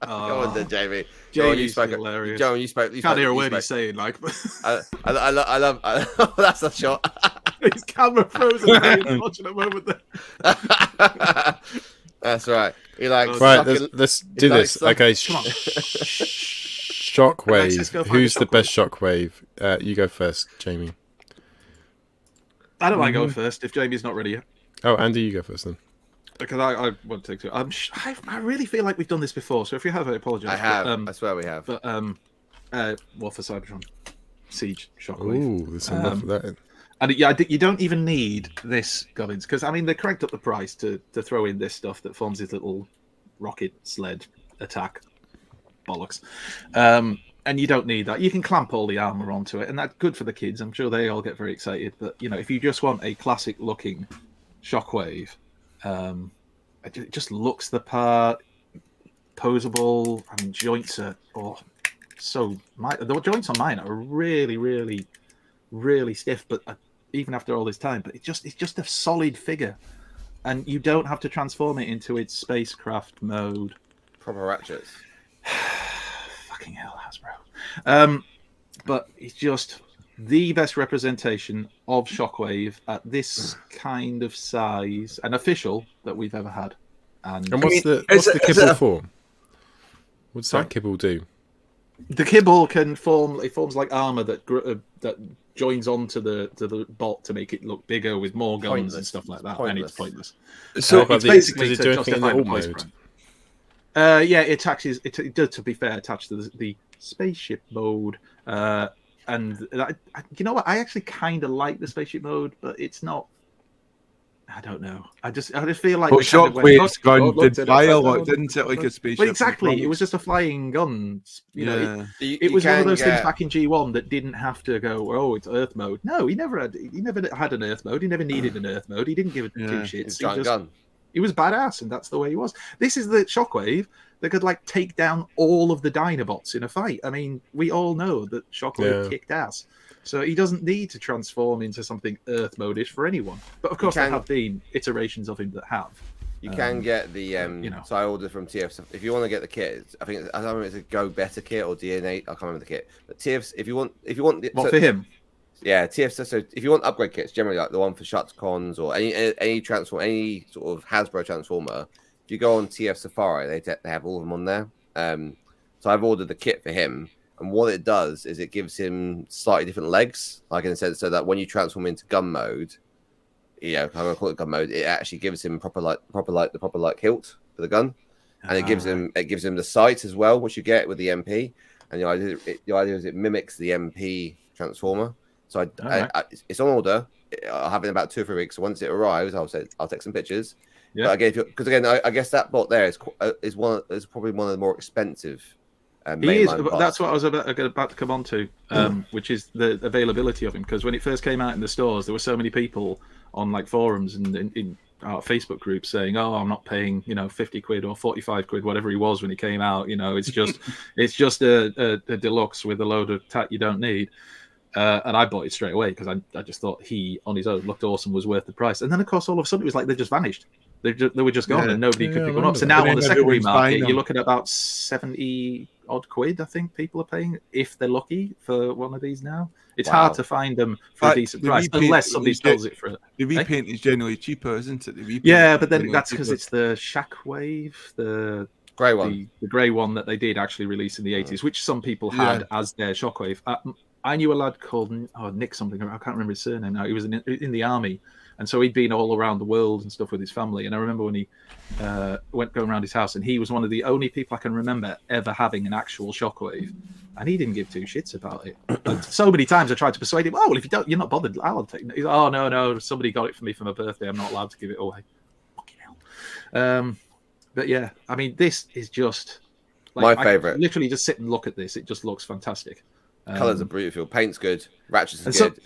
Go on then, Jamie. Jamie's hilarious. Joe, you spoke. Can't hear a word he's saying. Like, I love. That's a shot. His camera frozen. Watching a moment there. That's right. He likes. Right, let's do this. Okay, Shockwave. Who's the best Shockwave? You go first, Jamie. I don't mind going first if Jamie's not ready yet. Oh, Andy, you go first then. Because I want to take two. I really feel like we've done this before, so if you have, I apologise. I have. I swear we have. But for Cybertron Siege Shockwave. Ooh, there's some love for that. And you don't even need this, Gobbins, because I mean they cranked up the price to throw in this stuff that forms his little rocket sled attack bollocks. And you don't need that. You can clamp all the armor onto it, and that's good for the kids. I'm sure they all get very excited. But if you just want a classic looking Shockwave, it just looks the part, posable. I mean, joints are the joints on mine are really, really, really stiff. But even after all this time, but it's just a solid figure, and you don't have to transform it into its spacecraft mode. Proper ratchets. Fucking hell, Hasbro. But it's just the best representation of Shockwave at this kind of size and official that we've ever had. And what's the kibble for? What's that kibble do? The kibble can forms like armor that joins onto the bot to make it look bigger with more guns and stuff like that. And it's pointless. So it's basically does it do anything in the alt mode? Yeah, it attaches. It does, to be fair, attach to the spaceship mode. And you know what? I actually kind of like the spaceship mode, but it's not. I don't know. I just feel like. But Shockwave's gun did fly a lot, didn't it? Like a spaceship. Well, exactly. It was just a flying gun. It was one of those things back in G1 that didn't have to go. Oh, it's Earth mode. No, he never had an Earth mode. He never needed an Earth mode. He didn't give a two shits. He was badass, and that's the way he was. This is the Shockwave that could take down all of the Dinobots in a fight. I mean, we all know that Shockwave kicked ass. So he doesn't need to transform into something Earth mode-ish for anyone. But of course, there have been iterations of him that have. You can get the so I ordered from TF. If you want to get the kit, I think I don't know if it's a Go Better kit or DNA. I can't remember the kit. But TF, if you want for him. Yeah, TF. So if you want upgrade kits, generally like the one for Shotcons or any transform, any sort of Hasbro transformer, if you go on TF Safari, they have all of them on there. So I've ordered the kit for him, And what it does is it gives him slightly different legs, like in the sense so that when you transform into gun mode, I'm gonna call it gun mode, it actually gives him proper hilt for the gun, and it gives him the sight as well, which you get with the MP. And the idea is it mimics the MP transformer. So it's on order. I'll have it in about 2 or 3 weeks. So once it arrives, I'll take some pictures. Yeah. But again, because I guess that bot there is probably one of the more expensive. He is. That's what I was about to come on to, which is the availability of him. Because when it first came out in the stores, there were so many people on like forums and in our Facebook groups saying, "Oh, I'm not paying 50 quid or 45 quid, whatever he was when he came out. It's just a deluxe with a load of tat you don't need." And I bought it straight away because I just thought he on his own looked awesome, was worth the price. And then of course all of a sudden it was like they just vanished. They were just gone and nobody could pick one up. So now on the secondary market, you're looking at about 70 odd quid. I think people are paying if they're lucky for one of these now. It's hard to find them for a decent price unless somebody sells it for it. The repaint is generally cheaper, isn't it? Yeah, but then that's because it's the Shockwave, the grey one, the grey one that they did actually release in the 80s, which some people had as their Shockwave. I knew a lad called Nick something. I can't remember his surname now. He was in the army, and so he'd been all around the world and stuff with his family. And I remember when he went going around his house, and he was one of the only people I can remember ever having an actual Shockwave, and he didn't give 2 shits about it. And so many times I tried to persuade him. Oh well, if you don't, you're not bothered. I'll take it. He's, oh no, somebody got it for me for my birthday. I'm not allowed to give it away. Fucking hell. But yeah, I mean, this is just my favorite. Literally, just sit and look at this. It just looks fantastic. Colors are beautiful. Paint's good. Ratchets is good.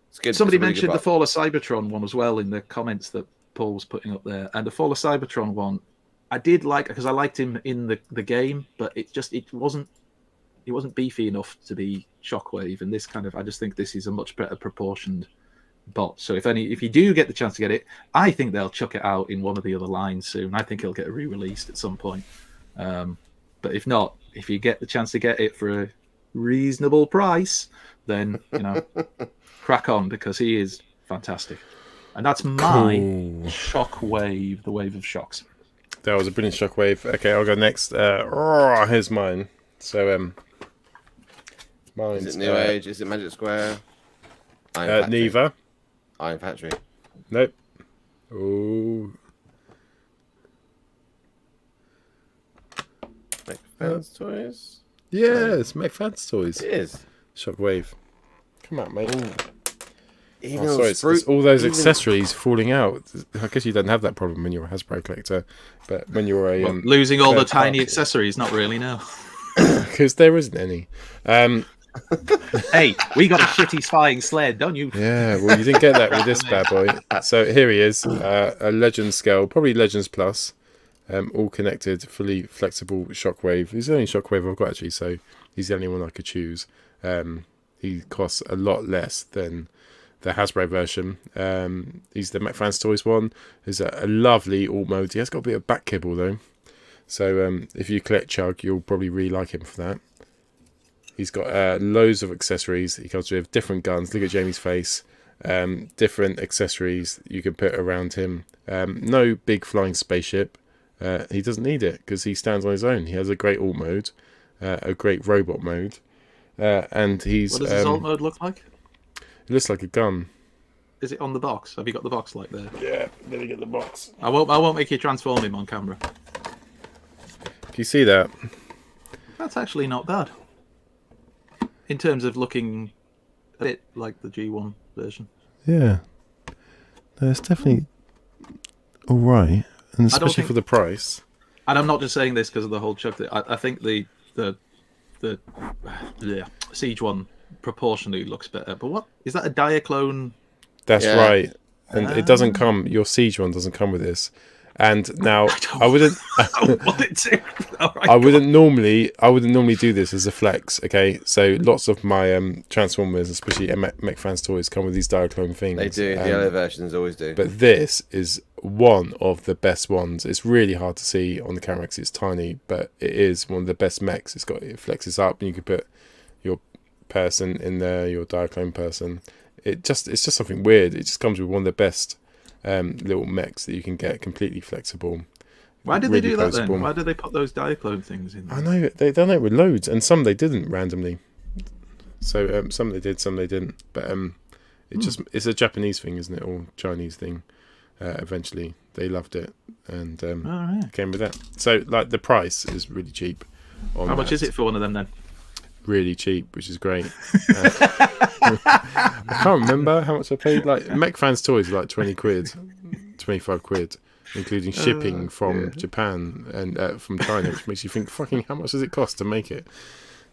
It's good. Somebody mentioned the Fall of Cybertron one as well in the comments that Paul was putting up there. And the Fall of Cybertron one, I did like because I liked him in the game, but it wasn't beefy enough to be Shockwave. And this I just think this is a much better proportioned bot. So if you do get the chance to get it, I think they'll chuck it out in one of the other lines soon. I think it'll get re-released at some point. But if not, if you get the chance to get it for a reasonable price, then crack on, because he is fantastic. And that's my Shockwave, the wave of shocks. That was a brilliant Shockwave. Okay, I'll go next. Here's mine. So mine's is it Newage? Is it Magic Square? Neither. Iron Factory. Nope. Oh. FansToys. Yes, make FansToys. It is. Shockwave. Come on, mate. Sorry, it's all those accessories falling out. I guess you don't have that problem when you're a Hasbro collector, but when you're a losing all the tiny accessories, not really, no. Because there isn't any. Hey, we got a shitty spying sled, don't you? Yeah, well, you didn't get that with this bad boy. So here he is, a Legends scale, probably Legends Plus. All connected, fully flexible Shockwave. He's the only Shockwave I've got, actually, so he's the only one I could choose. He costs a lot less than the Hasbro version. He's the FansToys one. He's a lovely alt mode. He has got a bit of back kibble, though. So if you collect Chug, you'll probably really like him for that. He's got loads of accessories. He comes with different guns. Look at Jamie's face. Different accessories you can put around him. No big flying spaceship. He doesn't need it because he stands on his own. He has a great alt mode, a great robot mode, and he's. What does his alt mode look like? It looks like a gun. Is it on the box? Have you got the box like there? Yeah, let me get the box. I won't make you transform him on camera. Do you see that? That's actually not bad. In terms of looking a bit like the G1 version. Yeah, no, it's definitely all right. And especially for the price. And I'm not just saying this because of the whole Chuck. I think the Siege one proportionally looks better. But what is that, a Diaclone? That's right. And it doesn't come. Your Siege one doesn't come with this. And now I wouldn't. I want it to. I wouldn't normally do this as a flex. Okay, so lots of my Transformers, especially FansToys, come with these Diaclone things. They do. The other versions always do. But this is one of the best ones. It's really hard to see on the camera because it's tiny, but it is one of the best mechs. It flexes up, and you can put your person in there, your Diaclone person. It's just something weird. It just comes with one of the best little mechs that you can get, completely flexible. Why did they do that then? Why did they put those Diaclone things in there? I know, they done it with loads, and some they didn't randomly. So some they did, some they didn't. But it's a Japanese thing, isn't it, or Chinese thing? Eventually, they loved it, and came with that. So like the price is really cheap. How much is it for one of them then? Really cheap, which is great. I can't remember how much I paid. Like Mech FansToys, like 20 quid, 25 quid, including shipping from Japan and from China, which makes you think, fucking, how much does it cost to make it?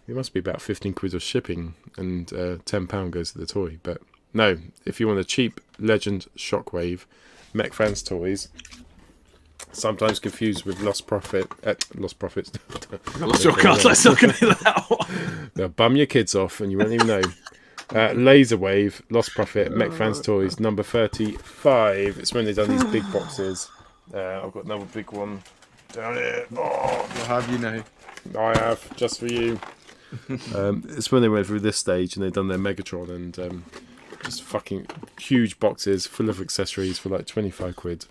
It must be about 15 quid of shipping, and £10 goes to the toy. But no, if you want a cheap Legend Shockwave, Mech FansToys, sometimes confused with Lost Profits. Lost your cards, let's not get into that one. They'll bum your kids off and you won't even know. Laser Wave, Lost Profit, Mech FansToys, number 35. It's when they've done these big boxes. I've got another big one down here. Oh, What have you now? I have, just for you. It's when they went through this stage and they've done their Megatron and just fucking huge boxes full of accessories for like 25 quid.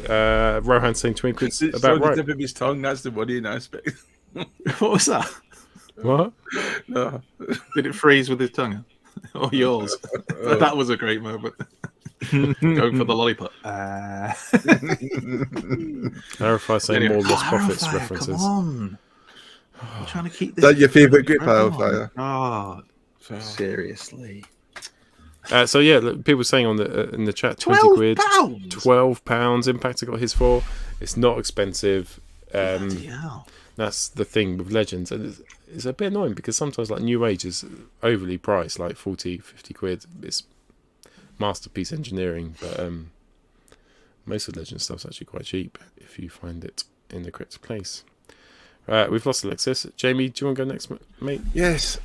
Rohan saying 20 quid's about right. The tip of his tongue, that's the worrying aspect. What was that? What? No. Did it freeze with his tongue? Or yours? That was a great moment. Going for the lollipop. Clarify saying more Lost Profits Come references. on. I'm trying to keep this. Is that your favourite grip, Clarify? Oh, seriously. So yeah, look, people saying on the in the chat, 20 quid, £12. Impactor got his for. It's not expensive. That's the thing with Legends, and it's a bit annoying because sometimes like Newage is overly priced, like 40, 50 quid. It's masterpiece engineering, but most of Legends stuff's actually quite cheap if you find it in the correct place. We've lost Alexis. Jamie, do you want to go next, mate? Yes.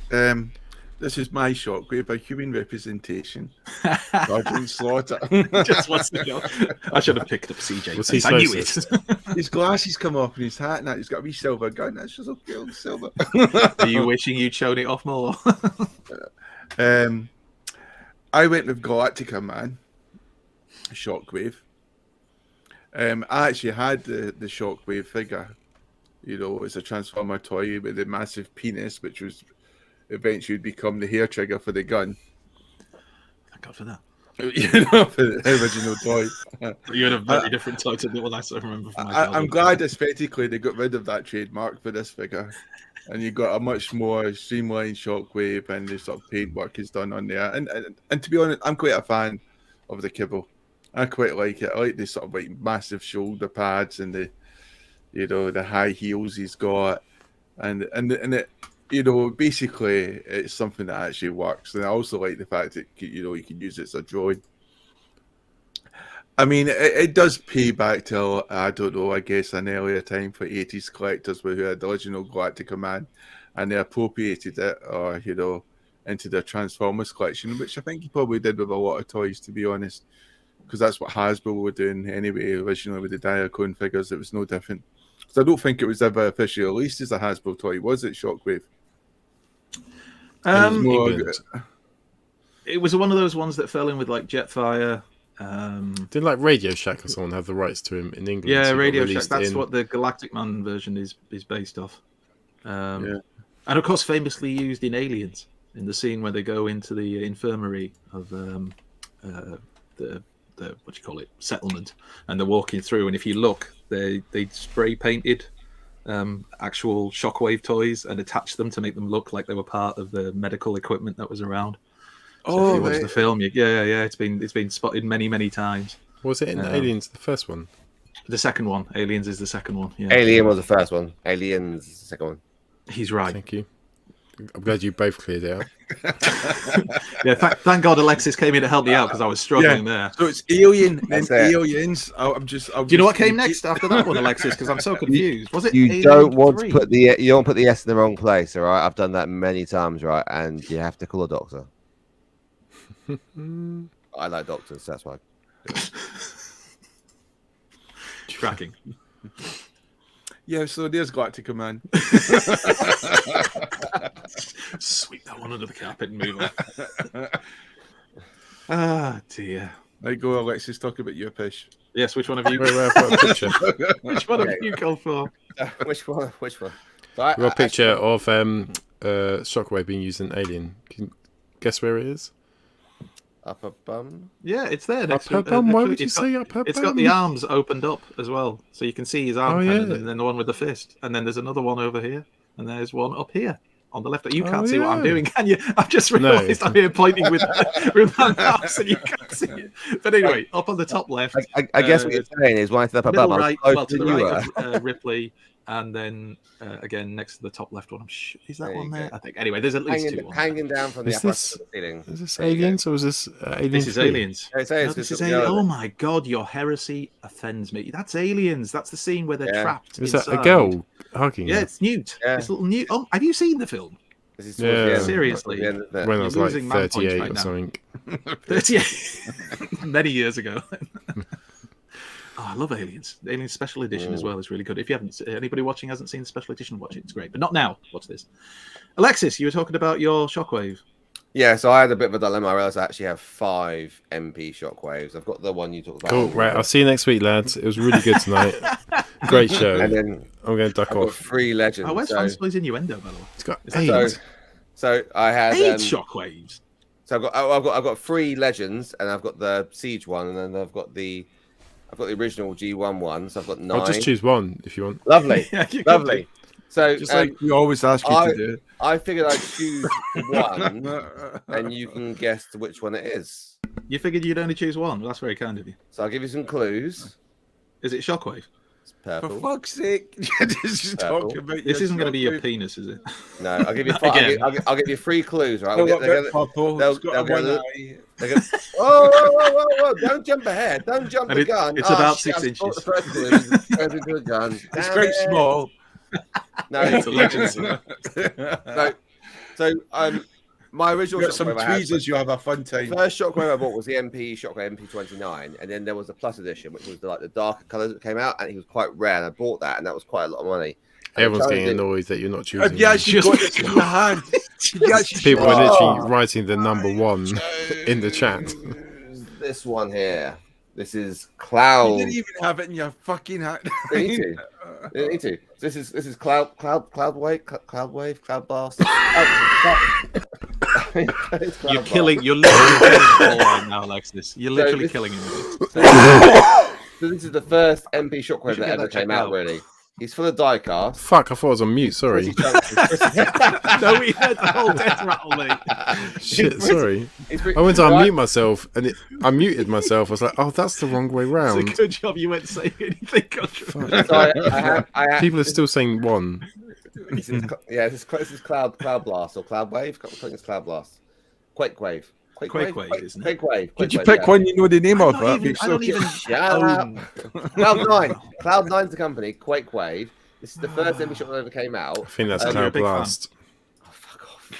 This is my Shockwave by human representation. Sergeant Slaughter. Just wants to go. I should have picked up CJ. I knew it. His glasses come off and his hat and that. He's got a wee silver gun. That's just okay on silver. Are you wishing you'd shown it off more? I went with Galactica Man, Shockwave. I actually had the Shockwave figure. You know, it's a Transformer toy with a massive penis, which was eventually would become the hair trigger for the gun. Thank God for that. You know, for the original toy. You had a very different toy to the one I sort of remember from my I'm glad aesthetically they got rid of that trademark for this figure. And you got a much more streamlined Shockwave, and the sort of paintwork is done on there. And to be honest, I'm quite a fan of the kibble. I quite like it. I like the sort of like massive shoulder pads and the, you know, the high heels he's got, and it, you know, basically it's something that actually works. And I also like the fact that, you know, you can use it as a drone. I mean, it does pay back to, I don't know, I guess an earlier time for 80s collectors who had the original Galactica Man and they appropriated it, or, you know, into their Transformers collection, which I think he probably did with a lot of toys, to be honest, because that's what Hasbro were doing anyway, originally with the Diaclone figures. It was no different. Because I don't think it was ever officially released as a Hasbro toy, was it, Shockwave? It was one of those ones that fell in with like Jetfire. Didn't like Radio Shack or someone have the rights to him in England? Yeah, Radio Shack. That's what the Galactic Man version is based off. And of course, famously used in Aliens, in the scene where they go into the infirmary of the what do you call it, settlement, and they're walking through. And if you look, they spray painted actual Shockwave toys and attached them to make them look like they were part of the medical equipment that was around. So if you watch the film, it's been spotted many times. Was it in Aliens, the first one? The second one. Aliens is the second one. Yeah. Alien was the first one. Aliens is the second one. He's right. Thank you. I'm glad you both cleared it out. Yeah, thank God Alexis came in to help me out because I was struggling there. So it's Alien and Aliens. Do you know what came next after that one, Alexis? Because I'm so confused. Was it? You Alien don't want 3? to put the S in the wrong place, all right? I've done that many times, right? And you have to call a doctor. I like doctors, that's why. Tracking. Yeah, so there's Galactica Man. Sweep that one under the carpet and move on. Ah, dear. There you go, Alexis. Talk about your pish. Yes, which one have you? I've got a picture. Which one have you gone for? Which one? Which one? So I've got a picture of Shockwave being used in Alien. Can you guess where it is? Upper bum. Yeah, it's there next upper to bum. Why would you say upper It's bum? got the arms opened up as well, so you can see his arm Oh, cannon, yeah. and then the one with the fist, and then there's another one over here, and there's one up here on the left. You can't Oh, see what I'm yeah. doing, can you? I've just realised I'm here pointing with my mouse, and you can't see it. But anyway, up on the top left, I guess what you're saying is when I said upper middle bum, right, I was well, to the closer than right you were. of Ripley, and then again next to the top left one. Is that There one you there? go. I think. Anyway, there's at least two. Hanging down from the Is upper this- to the ceiling. Is this There you go. Aliens or is this Alien? This is 3? Aliens. It's No, aliens, this it's is the other. Oh my god, your heresy offends me. That's Aliens. That's the scene where they're Yeah. trapped. Is that a inside. girl hugging? Yeah, her? it's Newt. Yeah. It's little Newt. Oh, have you seen the film? This is towards the Yeah. end, Seriously. towards the end, isn't it? When I You're was like losing man points 38 right or now. something. 38 many years ago. Oh, I love Aliens. Aliens Special Edition as well is really good. If you haven't, anybody watching hasn't seen the Special Edition, watch it. It's great, but not now. Watch this. Alexis, you were talking about your Shockwave. Yeah, so I had a bit of a dilemma. I realised I actually have 5 MP Shockwaves. I've got the one you talked about. Cool. Right. I'll see you next week, lads. It was really good tonight. Great show. And then I'm going to duck I've got off. 3 legends. Oh, where's so, FansToys Innuendo, by the way? It's got Is that 8. so I had 8 Shockwaves. So I've got 3 legends, and I've got the Siege one, and then I've got the original G1 one. So I've got 9. I'll just choose one if you want. Lovely, Yeah, you can lovely. So Just like we always ask you to do. I figured I'd choose one, and you can guess which one it is. You figured you'd only choose one. Well, that's very kind of you. So I'll give you some clues. Is it Shockwave? It's For purple. fuck's sake! Just Purple. talking about This your isn't going to be your Shockwave. penis, is it? No, I'll give you. Not again. I'll give you 3 clues. Right? Oh, They'll what get- about purple? they'll- It's got they'll a get one a- eye. they'll get- whoa! Don't jump ahead. Don't jump And the it- gun. it's Oh, about shit, 6 I thought inches. The first clue goes into a gun. It's Damn quite it. small. No, It's a legend. So my original You got some Shockwave I had- tweezers. You have a fun The time. first Shockwave I bought was the Shockwave MP29, and then there was the Plus Edition, which was the darker colours that came out, and it was quite rare. And I bought that, and that was quite a lot of money. And Everyone's the getting challenge annoyed that you're not Have choosing. you one. actually got this in your hand? You actually People are Oh. literally writing the number 1 in the chat. is this one here. This is You Cloud. didn't even have it in your fucking hand. You need to. You need to. This is Cloud Wave, Cloud Blast. You're killing. You're literally killing Paul right now, Alexis. You're literally this- killing him. So this is the first MP Shockwave should that get ever that checked came out. out. Really, he's full of diecast. Fuck, I thought I was on mute. Sorry. No, we heard the whole death rattle, mate. Shit, sorry. He's pretty- I went to right? unmute myself and I muted myself. I was like, oh, that's the wrong way It's round. a good job you went to say anything. Fuck. So I have, People are still saying 1. this is Cloud Blast or Cloud Wave. I think it's Cloud Blast. Quake Wave, isn't it? Quake Wave. Did you pick one you know the name of? I That'd be don't so even. Shut up. own- Cloud9. Cloud9's the company. Quake Wave. This is the first MP shot that ever came out. I think that's you're a Cloud big fan. Blast. Oh, fuck off.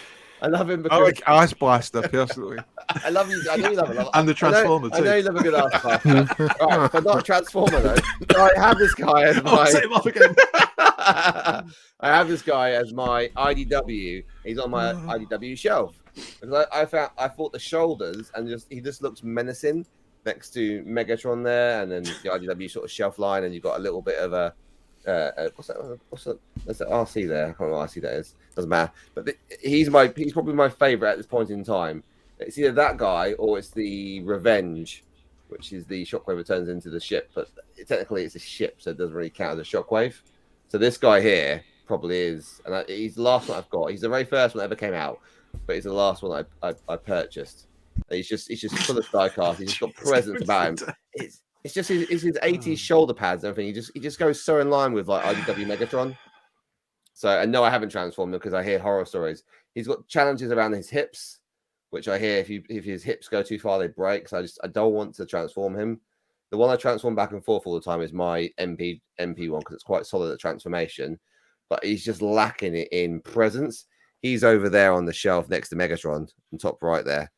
I love him I because like Ass Blaster personally. I love you. I know you love it. And the Transformer, I know you too. love a good ass blaster. Right, but not a Transformer though. So I have this guy as Oh, my. set him off again. I have this guy as my IDW. He's on my IDW shelf. Because I thought the shoulders and he just looks menacing next to Megatron there, and then the IDW sort of shelf line, and you've got a little bit of a what's that? There's an RC there. I can't remember what RC that is. Doesn't matter. But he's probably my favorite at this point in time. It's either that guy or it's the Revenge, which is the Shockwave that turns into the ship. But technically, it's a ship, so it doesn't really count as a Shockwave. So this guy here probably is, and he's the last one I've got. He's the very first one that ever came out, but he's the last one I purchased. And he's just full of diecast. He's just got presence about him. It's just his 80s shoulder pads and everything. He just goes so in line with like IDW Megatron. So and no, I haven't transformed him because I hear horror stories. He's got challenges around his hips, which I hear if his hips go too far, they break. So I don't want to transform him. The one I transform back and forth all the time is my MP one because it's quite solid at transformation, but he's just lacking it in presence. He's over there on the shelf next to Megatron, on top right there.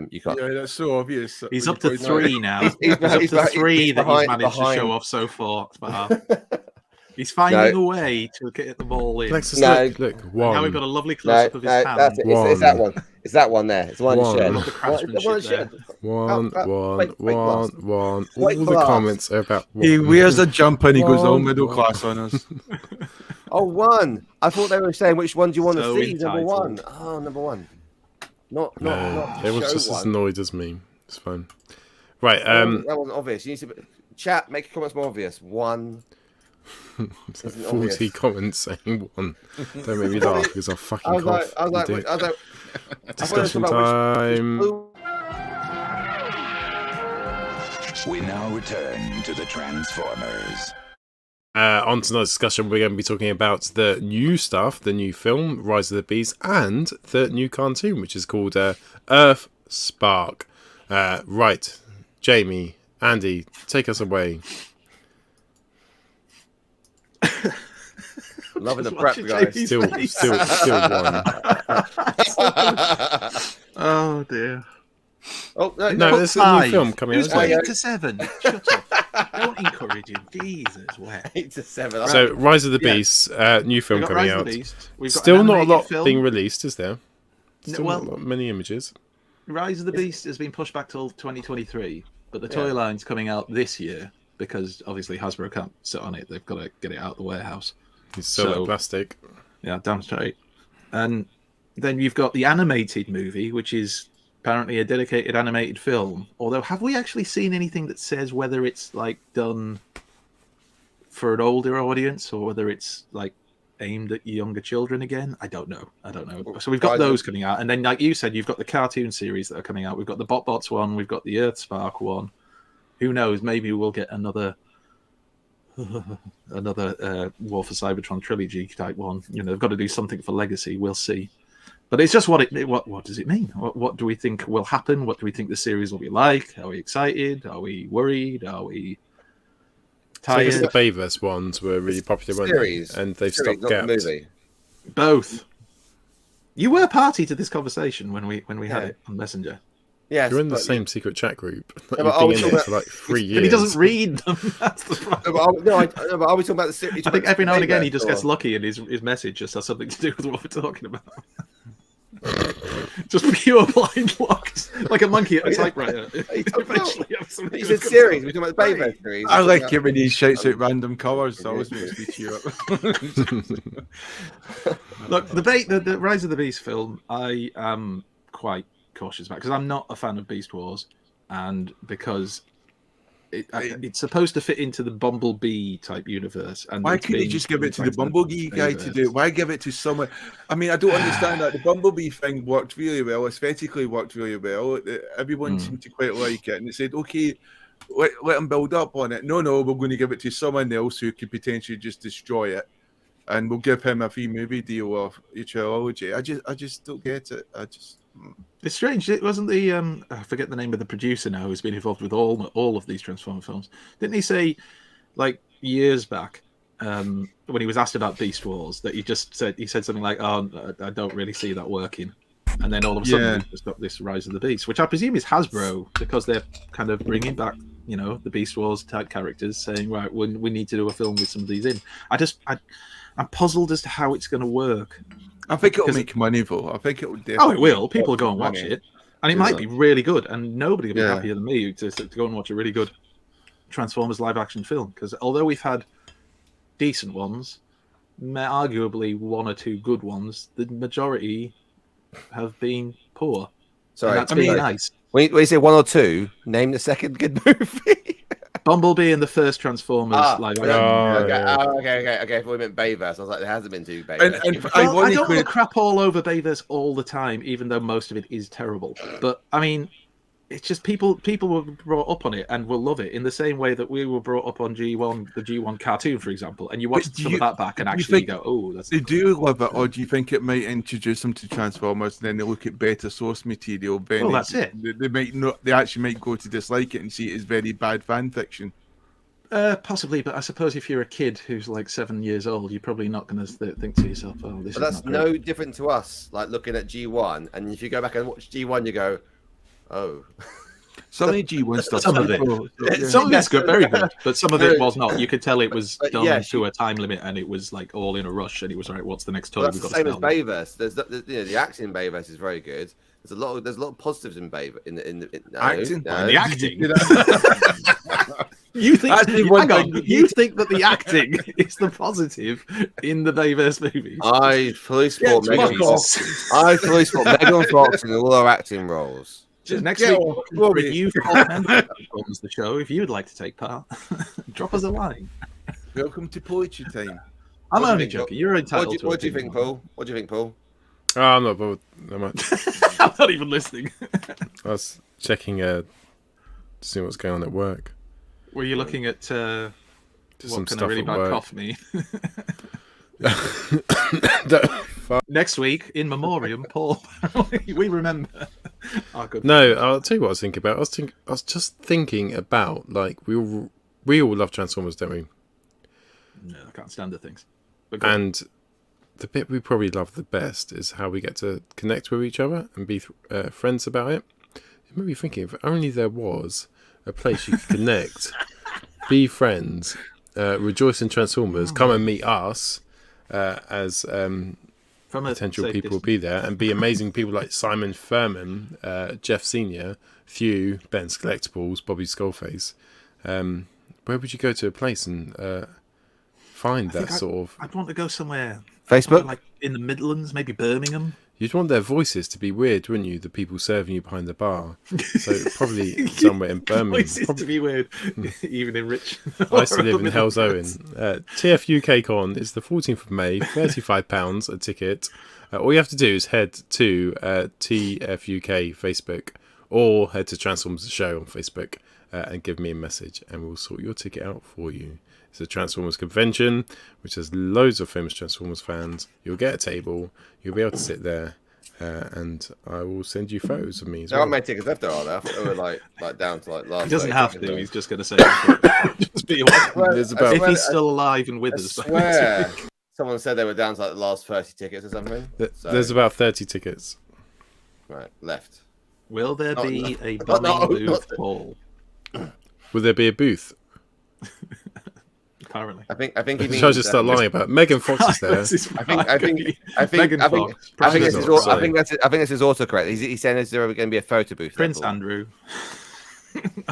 You can't. Yeah, that's so obvious. He's When up you to point out- 3 now. He's He's up behind- to 3 he's that he's managed to behind. show off so far. He's finding a way to get the ball in. Alexis, No. look, Now we've 1. got a lovely close up of his hand. That's it. It's that one. It's that one there. It's the one One. shared. Love the craftsmanship there. One. All Wait, the blast. comments are about one. He wears a jumper and he goes all One, middle one. class on us. Oh, one. I thought they were saying which one do you want to So see? Number one. entitled. Oh, number one. Not No, the it was show just as one. annoyed as me. It's fine. Right. That wasn't obvious. You need to chat. Make your comments more obvious. One. It's like Isn't 40 obvious. comments saying one. Don't make me laugh because I'll fucking I was like, cough. you dick. Discussion I thought it time. was We now return to the Transformers. On tonight's discussion, we're going to be talking about the new stuff, the new film, Rise of the Beast, and the new cartoon, which is called Earthspark. Right, Jamie, Andy, take us away. Loving the Just prep, watching guys. Jamie's Still face. one. Oh dear. Oh, no, No, there's a new film coming out. Who's isn't got there? 8 to 7? Shut up. Don't encourage him. Jesus, where? 8 to 7. So, Rise of the Yeah. Beast, new film We've got coming Rise out. of the Beast. We've got Still an not a animated lot film. being released, is there? Still well- not many images. Rise of the Beast has been pushed back till 2023, but the toy line's coming out this year because obviously Hasbro can't sit on it. They've got to get it out of the warehouse. It's still So- like plastic. Yeah, damn straight. And then you've got the animated movie, which is apparently a dedicated animated film. Although, have we actually seen anything that says whether it's like done for an older audience or whether it's like aimed at younger children again? I don't know. So we've got those coming out, and then like you said, you've got the cartoon series that are coming out. We've got the BotBots one, we've got the Earthspark one. Who knows? Maybe we'll get another War for Cybertron trilogy type one. You know, they've got to do something for legacy. We'll see. But it's just what does it mean? What do we think will happen? What do we think the series will be like? Are we excited? Are we worried? Are we So I guess tired? the Bayverse ones were really popular, weren't Series. they? And they've Series, stopped not the gaps. movie. Both. You were party to this conversation when we had Yeah. it on Messenger. Yes, You're in the but- same secret chat group. Like, Yeah, you've but been I in was it talking for like 3 years. But he doesn't read them. That's the problem. No, but are we talking about the series? I think every now and again he just Bayverse gets or- lucky and his message just has something to do with what we're talking about. Just pure blind locks, like a monkey at a typewriter. Eventually, have something You to said do. series. We're talking about the Bayverse series. I like it when he shouts out random colours. It always makes me cheer up. Look, the Rise of the Beast film, I am quite cautious about because I'm not a fan of Beast Wars, and because it's supposed to fit into the Bumblebee type universe. And Why it's couldn't you been just give it to the back Bumblebee guy to do it? Why give it to someone? I mean, I don't understand that. The Bumblebee thing worked really well, aesthetically worked really well. Everyone seemed to quite like it. And they said, okay, let them build up on it. No, we're going to give it to someone else who could potentially just destroy it. And we'll give him a free movie deal of a trilogy. I just don't get it. It's strange. It wasn't the I forget the name of the producer now who's been involved with all of these Transformer films. Didn't he say, like years back, when he was asked about Beast Wars, that he said something like, "Oh, I don't really see that working," and then all of a sudden he's just got this Rise of the Beast, which I presume is Hasbro because they're kind of bringing back, the Beast Wars type characters, saying, "Right, we need to do a film with some of these in." I'm puzzled as to how it's going to work. I think it'll make money, though. I think it will definitely. Oh, it will. People will go and watch money. it. And it might be really good. And nobody will be Yeah. happier than me to go and watch a really good Transformers live action film. Because although we've had decent ones, arguably one or two good ones, the majority have been poor. Sorry, and that's being nice. When you say one or two, name the second good movie. Bumblebee and the first Transformers live action. Okay. I thought we meant Bayverse. I was like, there hasn't been two Bayverse. I don't want to crap all over Bayverse all the time, even though most of it is terrible. But I mean, it's just people were brought up on it and will love it in the same way that we were brought up on G1, the G1 cartoon, for example. And you watch some of that back and actually go, "Oh, that's." They do love it, or do you think it might introduce them to Transformers, and then they look at better source material? Well, that's it. They might not. They actually might go to dislike it and see it as very bad fan fiction. Possibly, but I suppose if you're a kid who's like 7 years old, you're probably not going to think to yourself, "Oh, this." But is that's not great." no different to us, like looking at G1, and if you go back and watch G1, you go, "Oh." Some of the G1 stuff. Some of it. Some of it's good, very good, but some of it was not. You could tell it was done to a time limit, and it was like all in a rush. And it was right. What's the next toy? Well, that's We've the got same to as smell. Bayverse. There's the acting in Bayverse is very good. There's a lot of positives in Babe in the acting. No. The acting. You think that the acting is the positive in the Bayverse movies? I fully support Megan Fox. I fully support Megan Fox in all her acting roles. Just next week, for a new member comes the show. If you would like to take part, drop us a line. Welcome to poetry time. I'm only joking. You're entitled to. What do you think, Paul? What do you think, Paul? Oh, I'm not bothered that much. I'm not even listening. I was checking to see what's going on at work. Were you looking at some what can stuff a really at bad work. cough mean? Next week, in memoriam, Paul. We remember. Oh, good. No, I'll tell you what I was thinking about. I was just thinking about, like, we all love Transformers, don't we? No, I can't stand the things. And the bit we probably love the best is how we get to connect with each other and be friends about it. It made me thinking, if only there was a place you could connect, be friends, rejoice in Transformers, come and meet us as potential people will be there, and be amazing people like Simon Furman, Jeff Senior, Thew, Ben's Collectibles, Bobby Skullface. Where would you go to a place and find that sort of? I'd want to go somewhere. Facebook, like in the Midlands, maybe Birmingham. You'd want their voices to be weird, wouldn't you? The people serving you behind the bar. So probably somewhere in Birmingham. Voices to be weird, even in Rich. I used to live in Hell's Owen. TF UK Con is the 14th of May, £35 a ticket. All you have to do is head to TF UK Facebook or head to Transformers the Show on Facebook and give me a message and we'll sort your ticket out for you. It's a Transformers convention, which has loads of famous Transformers fans. You'll get a table, you'll be able to sit there, and I will send you photos of me as well. There aren't many tickets left there, are there? I thought they were like down to like last. He doesn't have to. He's just going to say, just be if he's still alive and with us. I swear, someone said they were down to like the last 30 tickets or something. There's about 30 tickets. Right, left. Will there be a bumming booth, Paul? Will there be a booth? Apparently, I think he means. Should I just start lying about it? Megan Fox is there. I think this is autocorrect. He's saying is there going to be a photo booth? Prince Andrew,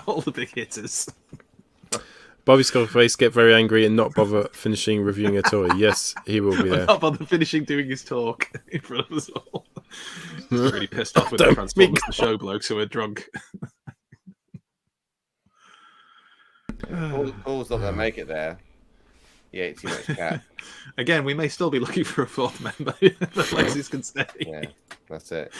all the big hitters. Bobby Skullface get very angry and not bother finishing reviewing a toy. Yes, he will be there. Not bother finishing doing his talk in front of us all. He's really pissed off with the Transformers the Show blokes who are drunk. Paul's not going to make it there. He ate too much cat. Again, we may still be looking for a fourth member. Alexis can stay. Yeah, that's it.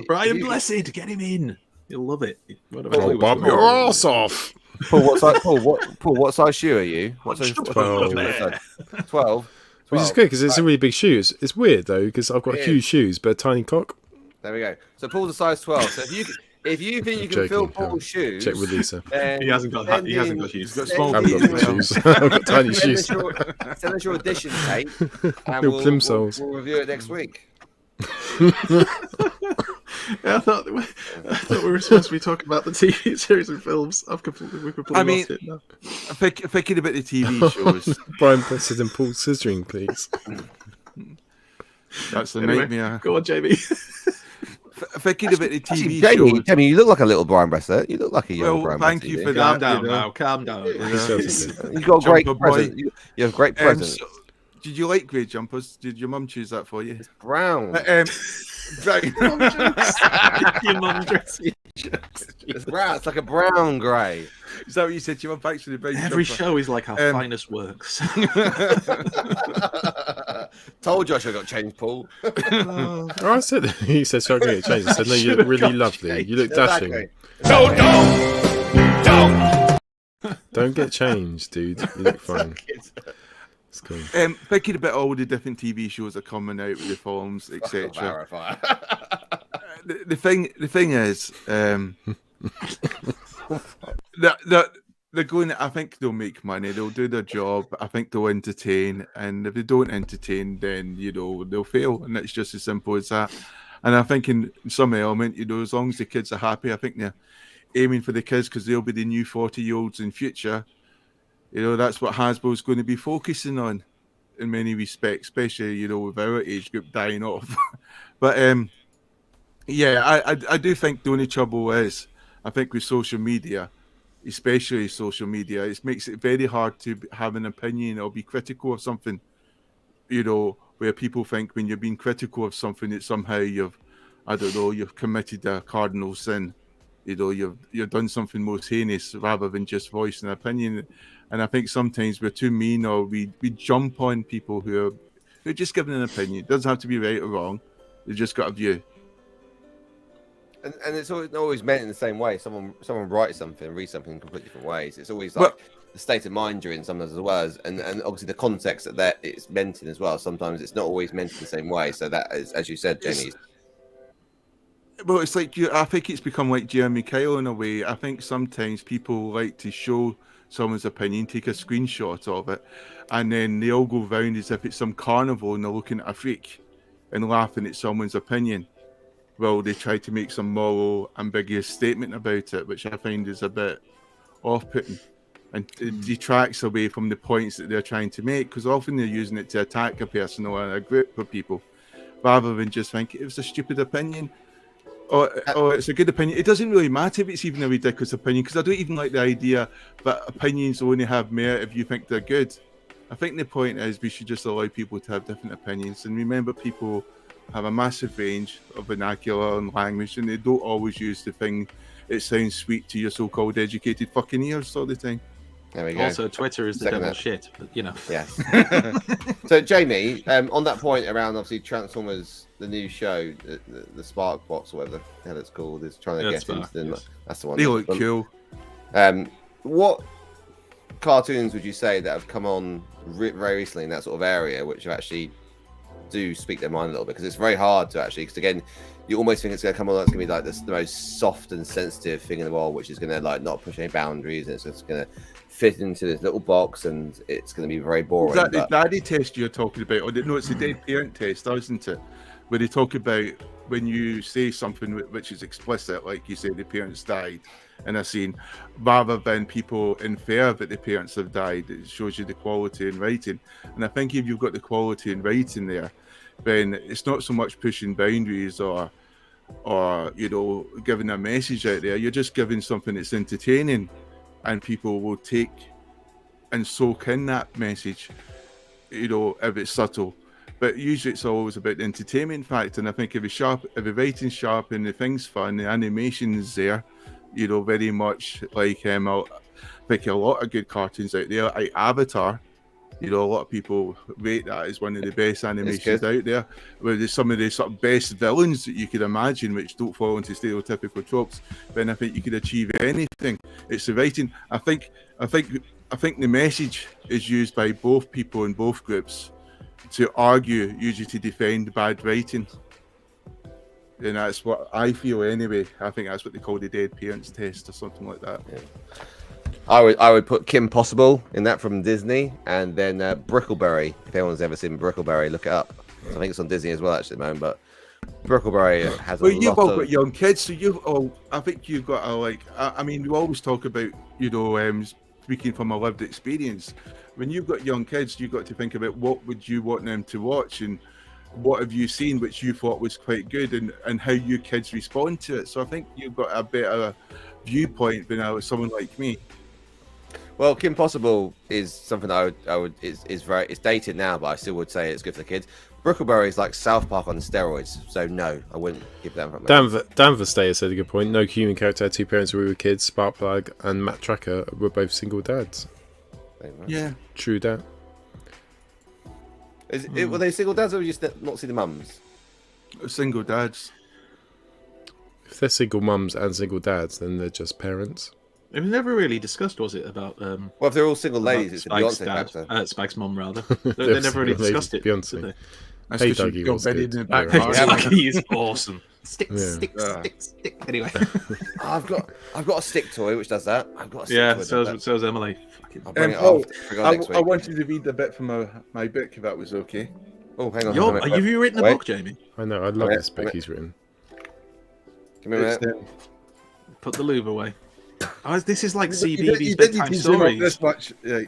Brian Blessed, get him in. You'll love it. Bob your ass off. Paul, what size shoe are you? What size? 12. 12. Which is good because it's a really big shoe. It's weird though because I've got huge shoes but a tiny cock. There we go. So Paul's a size 12. So if you think you can fill Paul's shoes, check with Lisa. He hasn't got shoes. He's got small I've got shoes. I've got tiny shoes. Send us your edition tape, and Little plim soles. we'll review it next week. I thought we were supposed to be talking about the TV series and films. We've completely lost it now. Thinking about the TV shows. Brian Blessed and Paul Scissoring, please. That's the nightmare. Go on, Jamie. Thinking about the TV Jamie, shows. Jamie, you look like a little Brian Blessed. You look like a young Brian thank Blessed. you for Calm that. down now. Calm down. You've got a great present. You have great presents. Did you like grey jumpers? Did your mum choose that for you? It's brown. Your mum dressed you. It's brown. It's like a brown grey. Is that what you said? Your mum thanks for the brown Every jumper? show is like our finest works. Told you I should have got changed, Paul. I said he said so I can get changed. I said no, you look really lovely. You look dashing. Don't get changed, dude. You look fine. It's cool. Thinking about all the different TV shows that are coming out with the films, etc. The thing is, that they're going. I think they'll make money. They'll do their job. I think they'll entertain. And if they don't entertain, then they'll fail. And it's just as simple as that. And I think in some element, as long as the kids are happy, I think they're aiming for the kids because they'll be the new 40-year-olds in future. That's what Hasbro's going to be focusing on in many respects, especially, with our age group dying off. But Yeah, I do think the only trouble is, I think with social media, especially social media, it makes it very hard to have an opinion or be critical of something. You know, where people think when you're being critical of something, that somehow you've committed a cardinal sin. You know, you've done something most heinous rather than just voicing an opinion. And I think sometimes we're too mean, or we jump on people who are just giving an opinion. It doesn't have to be right or wrong. They've just got a view. And it's always meant in the same way. Someone writes something, reads something in completely different ways. It's always like the state of mind you're in sometimes, as well as and obviously the context that it's meant in as well. Sometimes it's not always meant in the same way. So that is, as you said, Jamie. Well, it's like I think it's become like Jeremy Kyle in a way. I think sometimes people like to show someone's opinion, take a screenshot of it, and then they all go round as if it's some carnival and they're looking at a freak and laughing at someone's opinion. Well, they try to make some moral, ambiguous statement about it, which I find is a bit off-putting, and it detracts away from the points that they're trying to make, because often they're using it to attack a person or a group of people, rather than just think it was a stupid opinion, or it's a good opinion. It doesn't really matter if it's even a ridiculous opinion, because I don't even like the idea that opinions only have merit if you think they're good. I think the point is we should just allow people to have different opinions, and remember people have a massive range of vernacular and language, and they don't always use the thing it sounds sweet to your so-called educated fucking ears all the time. There we go. Also, Twitter is the devil's shit, but you know. Yes. So, Jamie, on that point around obviously Transformers, the new show, the Spark Box, or whatever the hell it's called, is trying to get into the. Yes. That's the one. They look cool. What cartoons would you say that have come on very recently in that sort of area, which have actually do speak their mind a little bit? Because it's very hard to actually, because again, you almost think it's going to come on, it's going to be like the most soft and sensitive thing in the world, which is going to like not push any boundaries, and it's just going to fit into this little box, and it's going to be very boring. Is that the daddy test you're talking about? Or no, it's the dead parent test, isn't it? Where they talk about when you say something which is explicit, like you say the parents died in a scene, rather than people infer that the parents have died. It shows you the quality in writing. And I think if you've got the quality in writing there, then it's not so much pushing boundaries or you know, giving a message out there. You're just giving something that's entertaining, and people will take and soak in that message, you know, if it's subtle. But usually it's always about the entertainment factor. And I think if the writing's sharp and the thing's fun, the animation's there, you know, very much like I think a lot of good cartoons out there, like Avatar. You know, a lot of people rate that as one of the best animations out there. Where there's some of the sort of best villains that you could imagine, which don't fall into stereotypical tropes. Then I think you could achieve anything. It's the writing. I think the message is used by both people in both groups to argue, usually to defend bad writing. And that's what I feel anyway. I think that's what they call the dead parents test or something like that. Yeah. I would put Kim Possible in that from Disney, and then Brickleberry. If anyone's ever seen Brickleberry, look it up. I think it's on Disney as well, actually, man. But Brickleberry has a lot you've all of... got young kids, so I think you've got a like. I mean, we always talk about, you know, speaking from a lived experience. When you've got young kids, you've got to think about what would you want them to watch, and what have you seen which you thought was quite good, and how your kids respond to it. So I think you've got a better viewpoint than someone like me. Well, Kim Possible is something that I would is very, it's dated now, but I still would say it's good for the kids. Brickleberry is like South Park on steroids, so no, I wouldn't give that. Dan Verstayer said a good point. No human character had two parents who were kids. Sparkplug and Matt Tracker were both single dads. Yeah, true that. Were they single dads, or were you just not see the mums? Single dads. If they're single mums and single dads, then they're just parents. It was never really discussed, was it? About well, if they're all single ladies, it's Spike's Beyonce dad, Spike's mum, rather. They never really discussed it. Beyonce. Did they? That's Hey, because Dougie you've got was Betty good. in the back. Dougie is awesome. Stick. Anyway. I've got a stick toy which does that. I've got a stick toy. So is Emily. I'll bring it Paul, next week. I wanted to read a bit from my book, if that was okay. Oh, hang on. Have you written a book, Jamie? I know. I love this book he's written. Give me a minute. Put the lube away. Oh, this is like You CBeebi's didn't bedtime zoom up stories. this much. Yeah.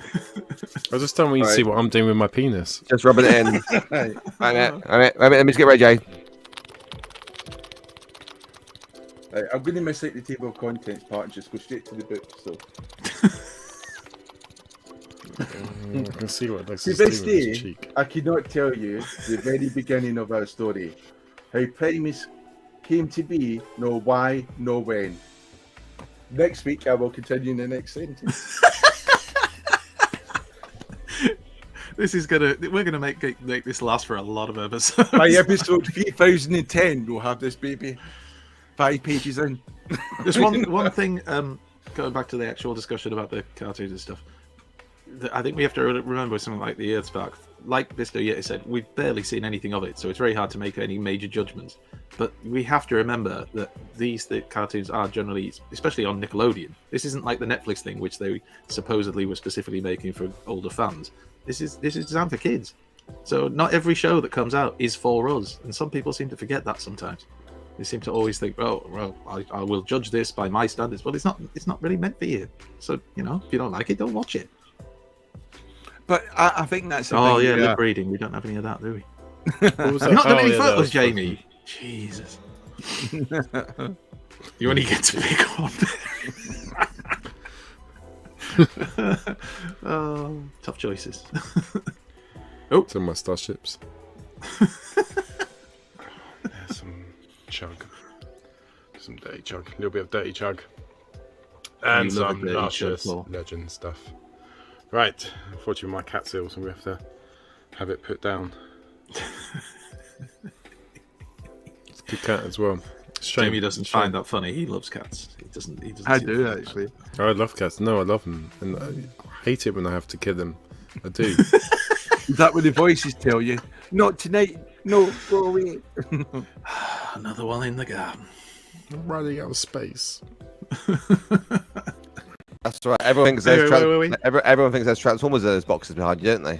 I just don't want you to see what I'm doing with my penis. Just rubbing it in. Right, let me just get ready, Jay. Right, I'm going to miss out the table of contents part and just go straight to the book. So. I can see what Lex To is doing this with his day, cheek. I cannot tell you the very beginning of our story. How Primus came to be, no why, no when. Next week, I will continue in the next sentence. We're gonna make this last for a lot of episodes. By episode 3010, we'll have this baby 5 pages in. There's one thing, going back to the actual discussion about the cartoons and stuff, I think we have to remember something like the Earthspark. Like Mr. Yeti said, we've barely seen anything of it, so it's very hard to make any major judgments. But we have to remember that the cartoons are generally, especially on Nickelodeon, this isn't like the Netflix thing, which they supposedly were specifically making for older fans. This is designed for kids. So not every show that comes out is for us, and some people seem to forget that sometimes. They seem to always think, oh, well, I will judge this by my standards. Well, it's not really meant for you. So, if you don't like it, don't watch it. But I think that's the Oh, thing, yeah, lip reading. We don't have any of that, do we? What was that? You've not done any that photos, was Jamie. Jesus. You only get to pick one. Oh, tough choices. Oh, some of my starships. Some chug. Some dirty chug. A little bit of dirty chug. And You love a some dirty luscious chug, Paul. legend stuff. Right. Unfortunately, my cat's ill, so we have to have it put down. It's a good cat as well. Jamie doesn't find that funny. He loves cats. He doesn't. I see do, them. actually. Oh, I love cats. No, I love them. And I hate it when I have to kill them. I do. Is that what the voices tell you? Not tonight. No, go away. Another one in the garden. I'm running out of space. That's right. Everyone thinks there's wait. everyone thinks there's Transformers in those boxes behind you, don't they?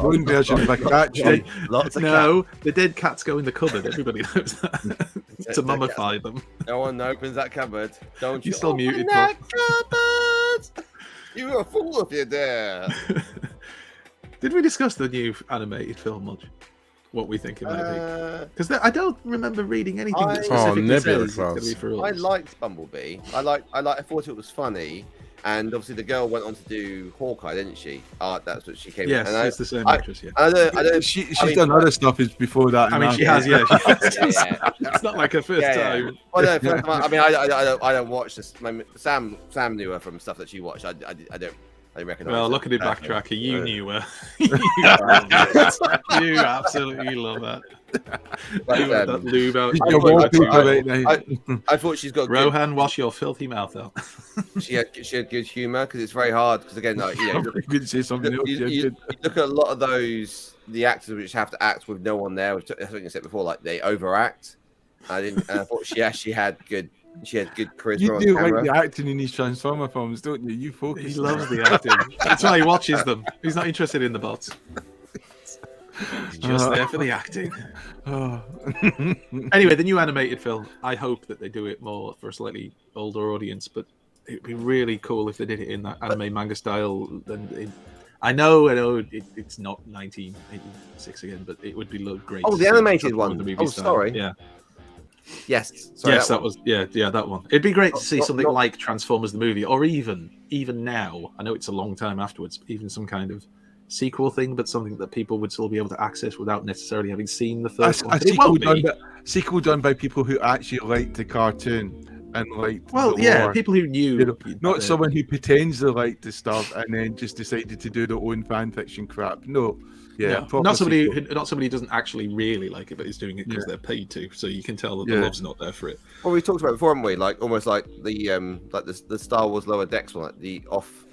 One version of a cat. Jake. Lots of No, the dead cats go in the cupboard. Everybody knows that. To mummify them. No one opens that cupboard. Don't you? You're still muted, that cupboard! You're a fool if you dare. Did we discuss the new animated film much? What we think it might be? Because I don't remember reading anything that specifically says it's going to be for us. I liked Bumblebee. I thought it was funny, and obviously the girl went on to do Hawkeye, didn't she? That's what she came. Yes, and it's the same actress. Yeah. I don't. She's done other stuff before that. I mean, she has. Yeah. Yeah. It's not like her first time. Well, no, first time, I mean, I don't watch this. Sam knew her from stuff that she watched. I don't recognise. Well, look at it backtracker. You knew her. You absolutely love that. But, that lube out. I thought she's got. Rohan, wash your filthy mouth out. She had good humour because it's very hard. Because again, like, I'm going to say something else. You look at a lot of the actors which have to act with no one there. That's what you said before. Like they overact. And I thought she actually had good. She had good charisma. You on do camera. like the acting in these Transformer films, don't you? You focus. He loves the acting. That's why he watches them. He's not interested in the bots. He's just there for the acting. Anyway, the new animated film. I hope that they do it more for a slightly older audience, but it'd be really cool if they did it in that anime manga style. I know it's not 1986 again, but it would be great. Oh, the animated one. The Oh, sorry. Yeah. Yes. Sorry, yes, that was that one. It'd be great to see something not- like Transformers the movie, or even now. I know it's a long time afterwards. Even some kind of sequel thing, but something that people would still be able to access without necessarily having seen the first one. A sequel done by people who actually liked the cartoon and liked. Well, the yeah, lore. people who knew. Not someone who pretends they like the stuff and then just decided to do their own fan fiction crap. No. Yeah, not somebody who doesn't actually really like it, but is doing it because they're paid to. So you can tell that the love's not there for it. Well, we talked about it before, haven't we? Like almost like the Star Wars Lower Decks one,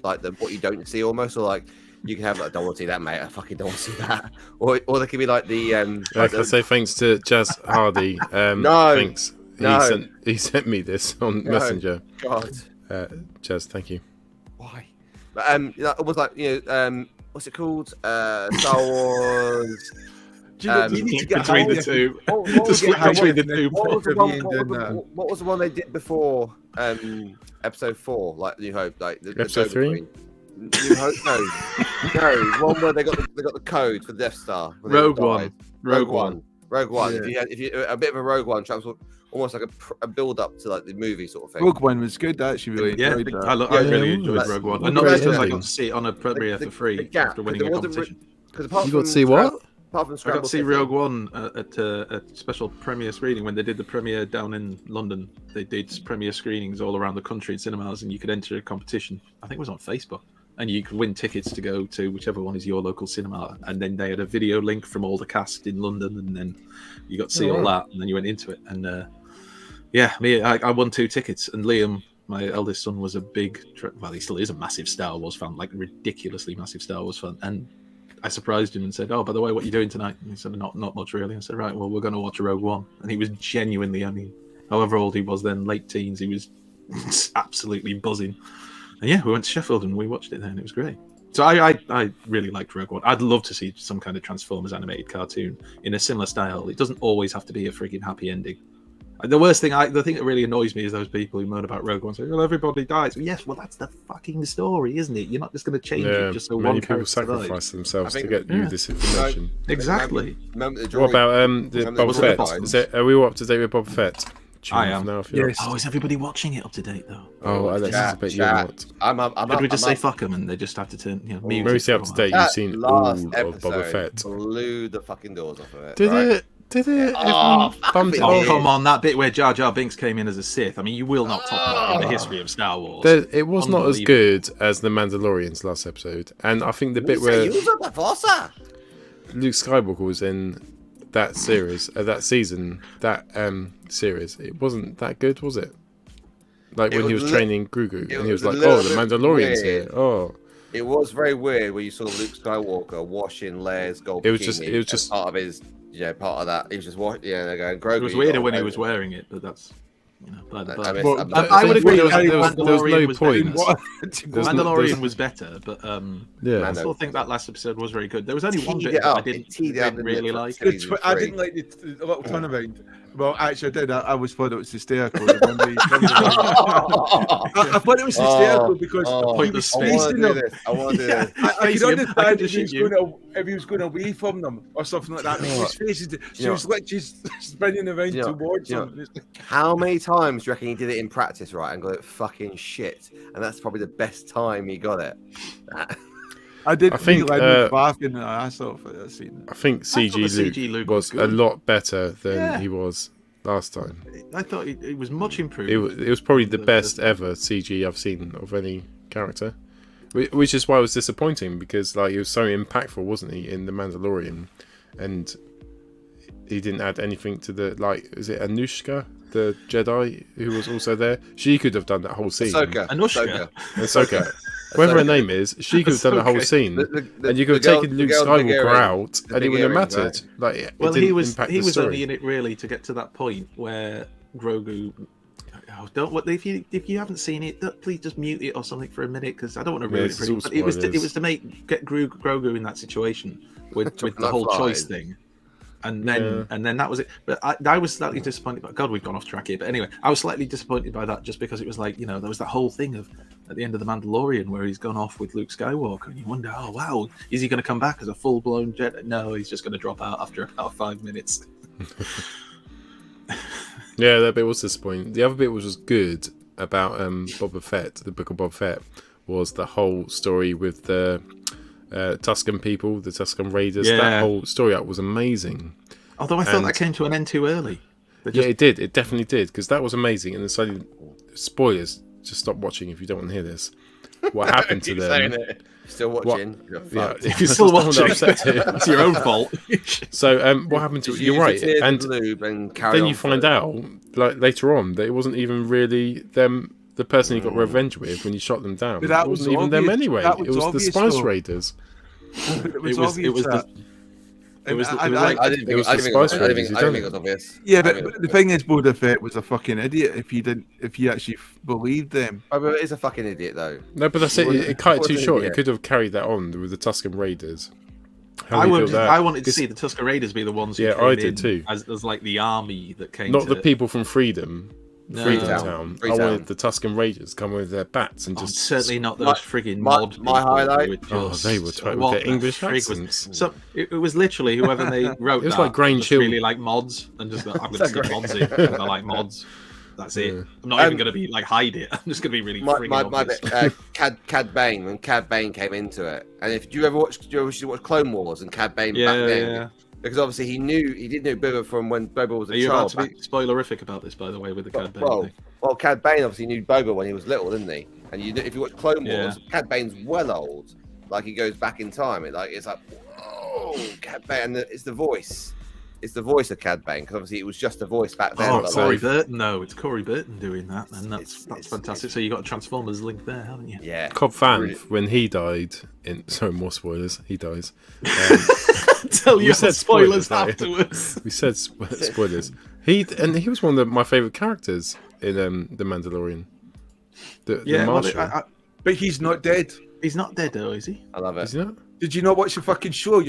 like the what you don't see almost, or like you can have like, I don't want to see that, mate. I fucking don't want to see that. Or there could be like the. Can I say thanks to Jazz Hardy? No, thanks. No. He sent me this on Messenger. God, Jazz, thank you. Why? But almost like what's it called? Star Wars. You need to get between the two. What was the one they did before episode 4? Like New Hope, like episode 3. New Hope, no, one where they got the code for the Death Star. Rogue One. Rogue One. Yeah. If you a bit of a Rogue One transform, almost like a build up to like the movie sort of thing. Rogue One was good. I actually really enjoyed that. I really enjoyed Rogue One, and not just because I got to see it on a premiere for free after winning a competition. Because apart You from got to see what? Apart from I got Scramble to see City- Rogue One at a special premiere screening when they did the premiere down in London. They did premiere screenings all around the country in cinemas, and you could enter a competition. I think it was on Facebook, and you could win tickets to go to whichever one is your local cinema. And then they had a video link from all the cast in London, and then you got to see all that, and then you went into it. And I won 2 tickets, and Liam, my eldest son, was a big, he still is a massive Star Wars fan, like ridiculously massive Star Wars fan, and I surprised him and said, "Oh, by the way, what are you doing tonight?" And he said, "Not much really." I said, "Right, well, we're going to watch Rogue One." And he was genuinely, however old he was then, late teens, he was absolutely buzzing. And yeah, we went to Sheffield and we watched it there, and it was great. So I really liked Rogue One. I'd love to see some kind of Transformers animated cartoon in a similar style. It doesn't always have to be a freaking happy ending. The thing that really annoys me is those people who moan about Rogue One saying, "Well, everybody dies." Well, yes, well, that's the fucking story, isn't it? You're not just going to change it just so one people character sacrifice dies. themselves to get you this information. Exactly. What about the Boba Fett? Are we all up to date with Boba Fett? I am. Now, Yes. Oh, is everybody watching it up to date though? Oh, that's a bit you're not. I'm Could we just say fuck them and they just have to turn mute? Mostly up to date. You've seen all of Boba Fett. Blew the fucking doors off of it. Did it? Did it? Oh, Bumped it Oh, off? come on, that bit where Jar Jar Binks came in as a Sith. I mean, you will not top that in the history of Star Wars. It was not as good as the Mandalorian's last episode, and I think the bit where Luke Skywalker was in that series, that season, that series, it wasn't that good, was it? Like when he was training Grogu, and he was like, "Oh, the Mandalorian's here." Oh, it was very weird where you saw Luke Skywalker washing Leia's gold. It was just part of his, part of that. He was just washing. Yeah, they're going Grogu. It was weirder when he was wearing it, but that's. By the by. I would agree. There was no point. Mandalorian was better, but yeah, I still think that last episode was very good. There was only one bit that I didn't really like. I didn't like the little turnaround. Well, actually, I did. I always thought it was hysterical. I thought it was hysterical because he was facing them. I want to do this. I could understand if he was going away from them or something like that. His face, she was literally spinning around towards them. How many times do you reckon he did it in practice, right, and got it fucking shit? And that's probably the best time he got it. I think laughing at ass off at that scene. I think CG Luke was a lot better than he was last time. I thought it was much improved. It was probably the best ever CG I've seen of any character, which is why it was disappointing, because like he was so impactful, wasn't he, in The Mandalorian, and he didn't add anything to the, like, is it Anushka, the Jedi, who was also there? She could have done that whole scene. Ahsoka. Whatever her name is, she could have done the whole scene, and you could have taken Luke Skywalker out, and it wouldn't have mattered. Right? Like, well, he was only in it really to get to that point where Grogu. If you haven't seen it, please just mute it or something for a minute, because I don't want to ruin it for you. But it was to get Grogu in that situation with the whole choice thing. And then that was it. But I was slightly disappointed. God, we've gone off track here. But anyway, I was slightly disappointed by that, just because it was like, there was that whole thing of at the end of The Mandalorian where he's gone off with Luke Skywalker, and you wonder, oh wow, is he going to come back as a full-blown Jedi? No, he's just going to drop out after about 5 minutes. Yeah, that bit was disappointing. The other bit which was good about Boba Fett, the book of Boba Fett, was the whole story with the Tusken people, the Tusken Raiders. Yeah. That whole story arc was amazing. Although I thought that came to an end too early. Yeah, it did. It definitely did, because that was amazing. And then suddenly, spoilers, just stop watching if you don't want to hear this. What happened to them? Still watching? If you're still watching, it's your own fault. So, what happened to it? You're right. And then you find out, like later on, that it wasn't even really them. The person he got revenge with when he shot them down. But that it wasn't was even them obvious. anyway. That It was was the obvious, Spice though. Raiders. I didn't think it was obvious. Yeah, but the thing is, Boba Fett was a fucking idiot if he actually believed them. Oh, but he's a fucking idiot, though. No, but that's it. It cut it too short. It could have carried that on with the Tusken Raiders. I wanted to see the Tusken Raiders be the ones who came I did in too. as like the army that came Not the people from Freedom. Freetown. I wanted the Tuscan Raiders come with their bats and just certainly not those frigging mod. My highlight. They were with their English accents. So it was literally whoever they wrote. It was like Grange Hill. Really like mods, and just I'm going to stick mods in because I like mods. That's it. I'm not even going to be like hide it. I'm just going to be really obvious. Cad Bane, when Cad Bane came into it, and if you ever watch Clone Wars and Cad Bane back then, because obviously he did know Boba from when Boba was a child. Are you about to be spoilerific about this, by the way, with the Cad Bane thing? Well, Cad Bane obviously knew Boba when he was little, didn't he? And if you watch Clone Wars, Cad Bane's well old. Like he goes back in time. It's like whoa, Cad Bane, and it's the voice. It's the voice of Cad Bane, because obviously it was just a voice back then. Corey Burton. No, it's Corey Burton doing that, and that's fantastic. So you got a Transformers link there, haven't you? Yeah. Cobb Vanth, when he died sorry, more spoilers. He dies. Tell you spoilers afterwards. We said spoilers. He was one of my favorite characters in The Mandalorian. The Marshal. But he's not dead. He's not dead, though, is he? I love it. Is he not? Did you not watch the fucking show?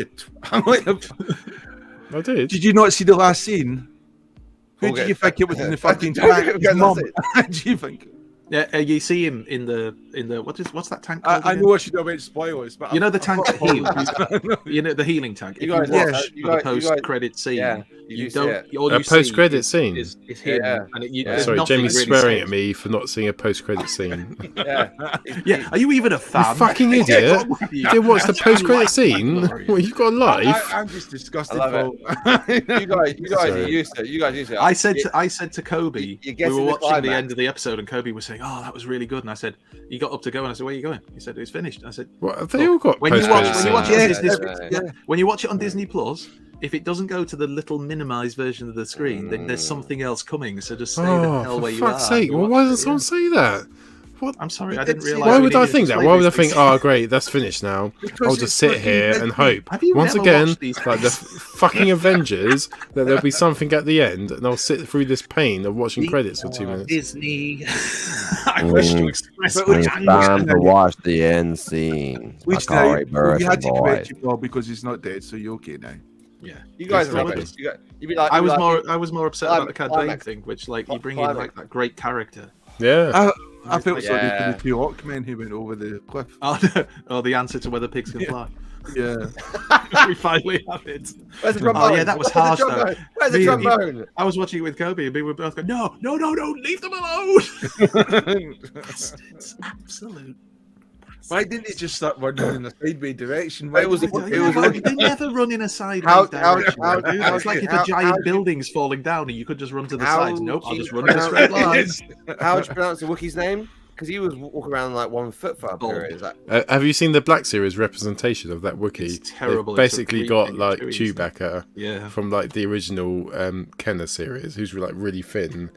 I did. Did you not see the last scene? Who do you think it was in the fucking tank? His mum. Do you think? Yeah, you see him in the what's that tank called? I know I should have went spoilers, but you know the tank's healed. You know the healing tank. If you watch the post-credit scene, you don't. A post-credit scene is him. And sorry, Jamie's swearing at me for not seeing a post-credit scene. Yeah. Are you even a fan? You fucking idiot! You didn't watch the post-credit scene? Well, you've got a life. I'm just disgusted. You guys are used to it. I said to Kobe, we were watching the end of the episode, and Kobe was saying, "Oh, that was really good." And I said, "You got up to go," and I said, "Where are you going?" He said, "It's finished." I said, "What? Have they all got when you watch it on Disney Plus, if it doesn't go to the little minimized version of the screen, then there's something else coming. So just stay the hell where you are." For fuck's sake! Well, why doesn't someone say that? What? I'm sorry, I didn't realize. Why would I think that? Why would I think, oh, great, that's finished now? I'll just sit here and hope. Once again, like the fucking Avengers, that there'll be something at the end, and I'll sit through this pain of watching credits for 2 minutes. Disney. I wish to express my anger. Time to watch the end scene. Which now, you had to correct you, Bob, because he's not dead, so you're okay now. Yeah, you guys are rubbish. I was more upset about the Cad Bane thing, which like you bring in like that great character. Yeah. I felt sorry for the two Orcmen who went over the cliff. Oh, the answer to whether pigs can fly. Yeah. We finally have it. Where's the trombone? Oh, yeah, that was harsh, though. Where's the trombone? I was watching it with Kobe, and we were both going, no, leave them alone. It's absolute. Why didn't he just start running in a sideways direction? They never run in a sideways direction. It's like if a giant building's falling down and you could just run to the sides. Nope, I'll just run in a straight line. How would you pronounce the Wookiee's name? Because he was walking around like 1 foot for a period. Have you seen the Black Series representation of that Wookiee? It's terrible. They've basically got like Chewbacca from like the original Kenner series, who's like really thin,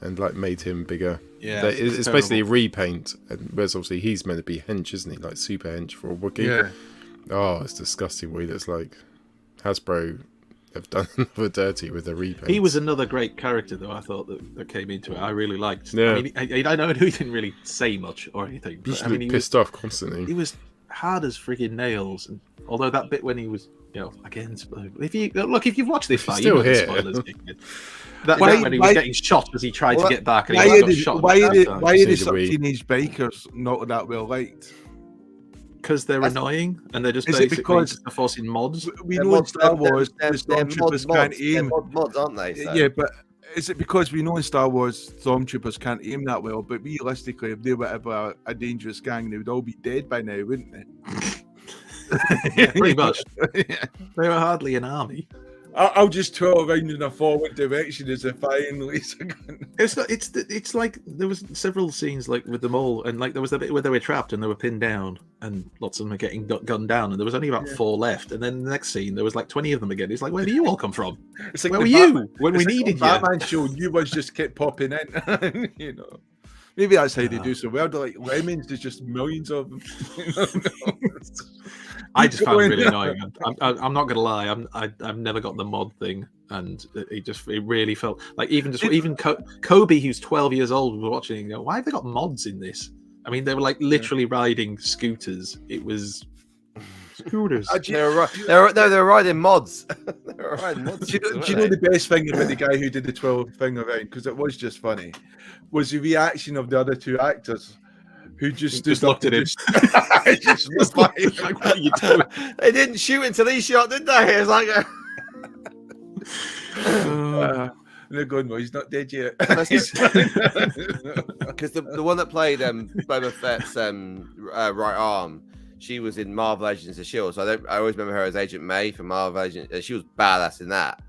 and like made him bigger. Yeah, it's basically a repaint, whereas obviously he's meant to be hench, isn't he? Like super hench for a Wookiee. Yeah. Oh, it's disgusting what he looks like. Hasbro have done another dirty with the repaint. He was another great character, though. I thought that came into it. I really liked. Yeah. I mean, I know he didn't really say much or anything. But, I mean, he pissed off constantly. He was hard as frigging nails. And although that bit when he was, again, if you've watched this far, still here. That when he was getting shot as he tried to get back, and why are the teenage bikers not that well liked? Because they're annoying and they're just basically forcing mods. We know in Star Wars the stormtroopers can't aim. Mods, aren't they? So. Yeah, but is it because we know in Star Wars stormtroopers can't aim that well? But realistically, if they were ever a dangerous gang, they would all be dead by now, wouldn't they? Yeah, pretty much. They were hardly an army. I'll just twirl around in a forward direction as if I release a gun. It's like there was several scenes like with them all, and like there was the bit where they were trapped and they were pinned down, and lots of them are getting gunned down, and there was only about 4 left, and then the next scene there was like 20 of them again. It's like, where do you all come from? It's like where were you when we needed you? Batman show, new ones just kept popping in, Maybe that's how they do so well. They're like lemons. There's just millions of them. I just found it really annoying. I'm not gonna lie. I've never got the mod thing, and it really felt like even Kobe, who's 12 years old, was watching. Why have they got mods in this? I mean, they were like literally riding scooters. It was scooters. They were riding mods. They were riding mods. Do you know the best thing about the guy who did the 12 thing around? Because it was just funny. Was the reaction of the other two actors who just looked at him. Just was like, What are you doing? They didn't shoot until he shot, did they? It was like. They're going, well, he's not dead yet. Because the one that played Boba Fett's right arm, she was in Marvel Agents of S.H.I.E.L.D. So I always remember her as Agent May from Marvel Agent. She was badass in that.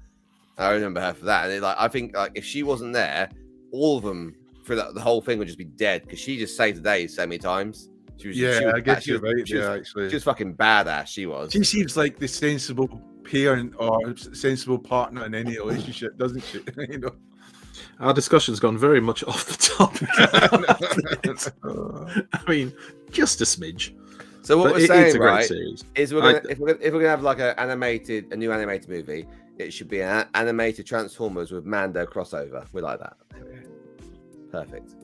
I remember her for that. And I think if she wasn't there, all of them for the whole thing would just be dead because she just saved the day so many times. She was fucking badass. She was. She seems like the sensible parent or sensible partner in any relationship, doesn't she? You know, our discussion's gone very much off the topic. I mean, just a smidge. So what But we're saying, it's a great right, series. is if we're gonna have like a new animated movie, it should be an animated Transformers with Mando crossover. We like that. Perfect.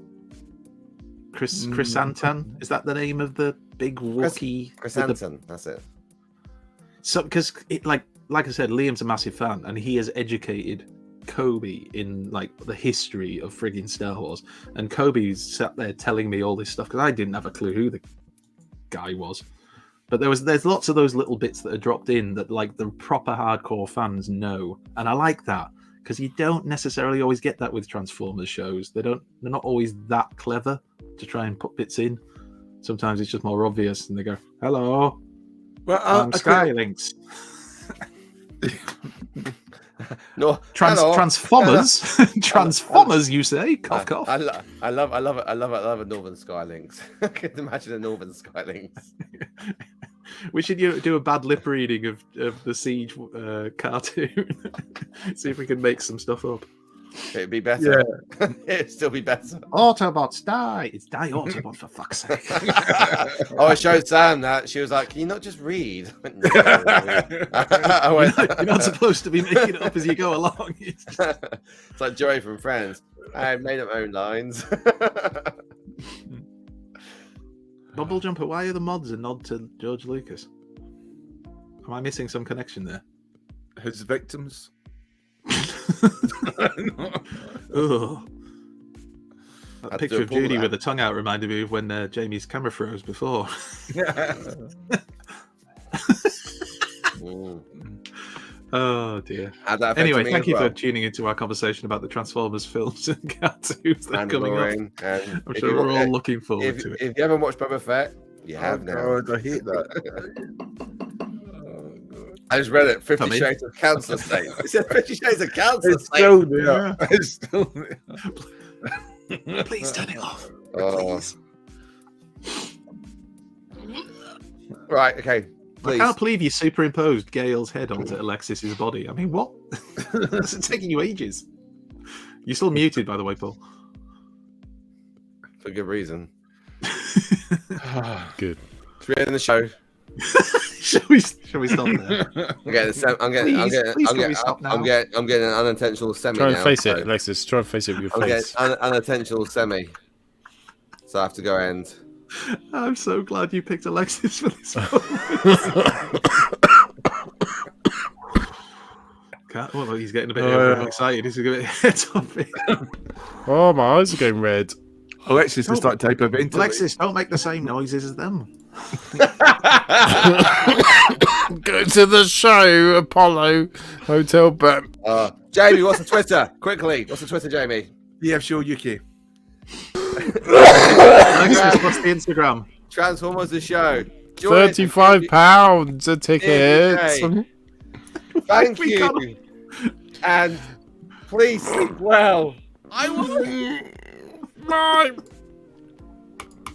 Chris Anton, is that the name of the big Wookiee? Chris Anton, that's it. So, because like I said, Liam's a massive fan, and he has educated Kobe in like the history of frigging Star Wars. And Kobe's sat there telling me all this stuff because I didn't have a clue who the guy was. But there's lots of those little bits that are dropped in that like the proper hardcore fans know, and I like that because you don't necessarily always get that with Transformers shows. They're not always that clever to try and put bits in. Sometimes it's just more obvious, and they go, "Hello, I'm Skylinks." No, Transformers, Transformers. You say? Cough, cough. I love a Northern Skylinks. I can imagine a Northern Skylinks. We should do a bad lip reading of the Siege cartoon. See if we can make some stuff up. It'd be better. Yeah. It'd still be better. Autobots die. It's die Autobot for fuck's sake. I showed Sam that. She was like, "Can you not just read?" Went, no. You're not supposed to be making it up as you go along. It's like Joey from Friends. I made up my own lines. Bumble Jumper, why are the mods a nod to George Lucas? Am I missing some connection there? His victims. Ugh. That picture of Judy with the tongue out reminded me of when Jamie's camera froze before. Oh dear. Anyway, thank you for tuning into our conversation about the Transformers films and cartoons that are coming up. I'm sure we're all looking forward to it. If you haven't watched Boba Fett, you have now. God, I hate that. I just read it. 50 Shades of Cancer State. It said 50 Shades of Cancer State. Still there. It's still there. Please turn it off. Please. Right, okay. Please. I can't believe you superimposed Gail's head onto Alexis's body. I mean, what? It's taking you ages. You're still muted, by the way, Paul. For good reason. Good. It's really in the show. Shall we stop there? I'm getting an unintentional semi. Try and face it, Alexis. Try and face it with your face. I'm getting unintentional semi. So I have to go end. I'm so glad you picked Alexis for this one. Well, he's getting a bit excited. He's a bit head off it. Oh, my eyes are going red. Alexis will start typing into Alexis, don't make the same noises as them. Go to the show, Apollo Hotel Bet. Jamie, what's the Twitter? Quickly, what's the Twitter, Jamie? Show UK. Alexis, what's the Instagram? Transformers the show. £35 a ticket. Thank you. And please sleep well. I will. Bye.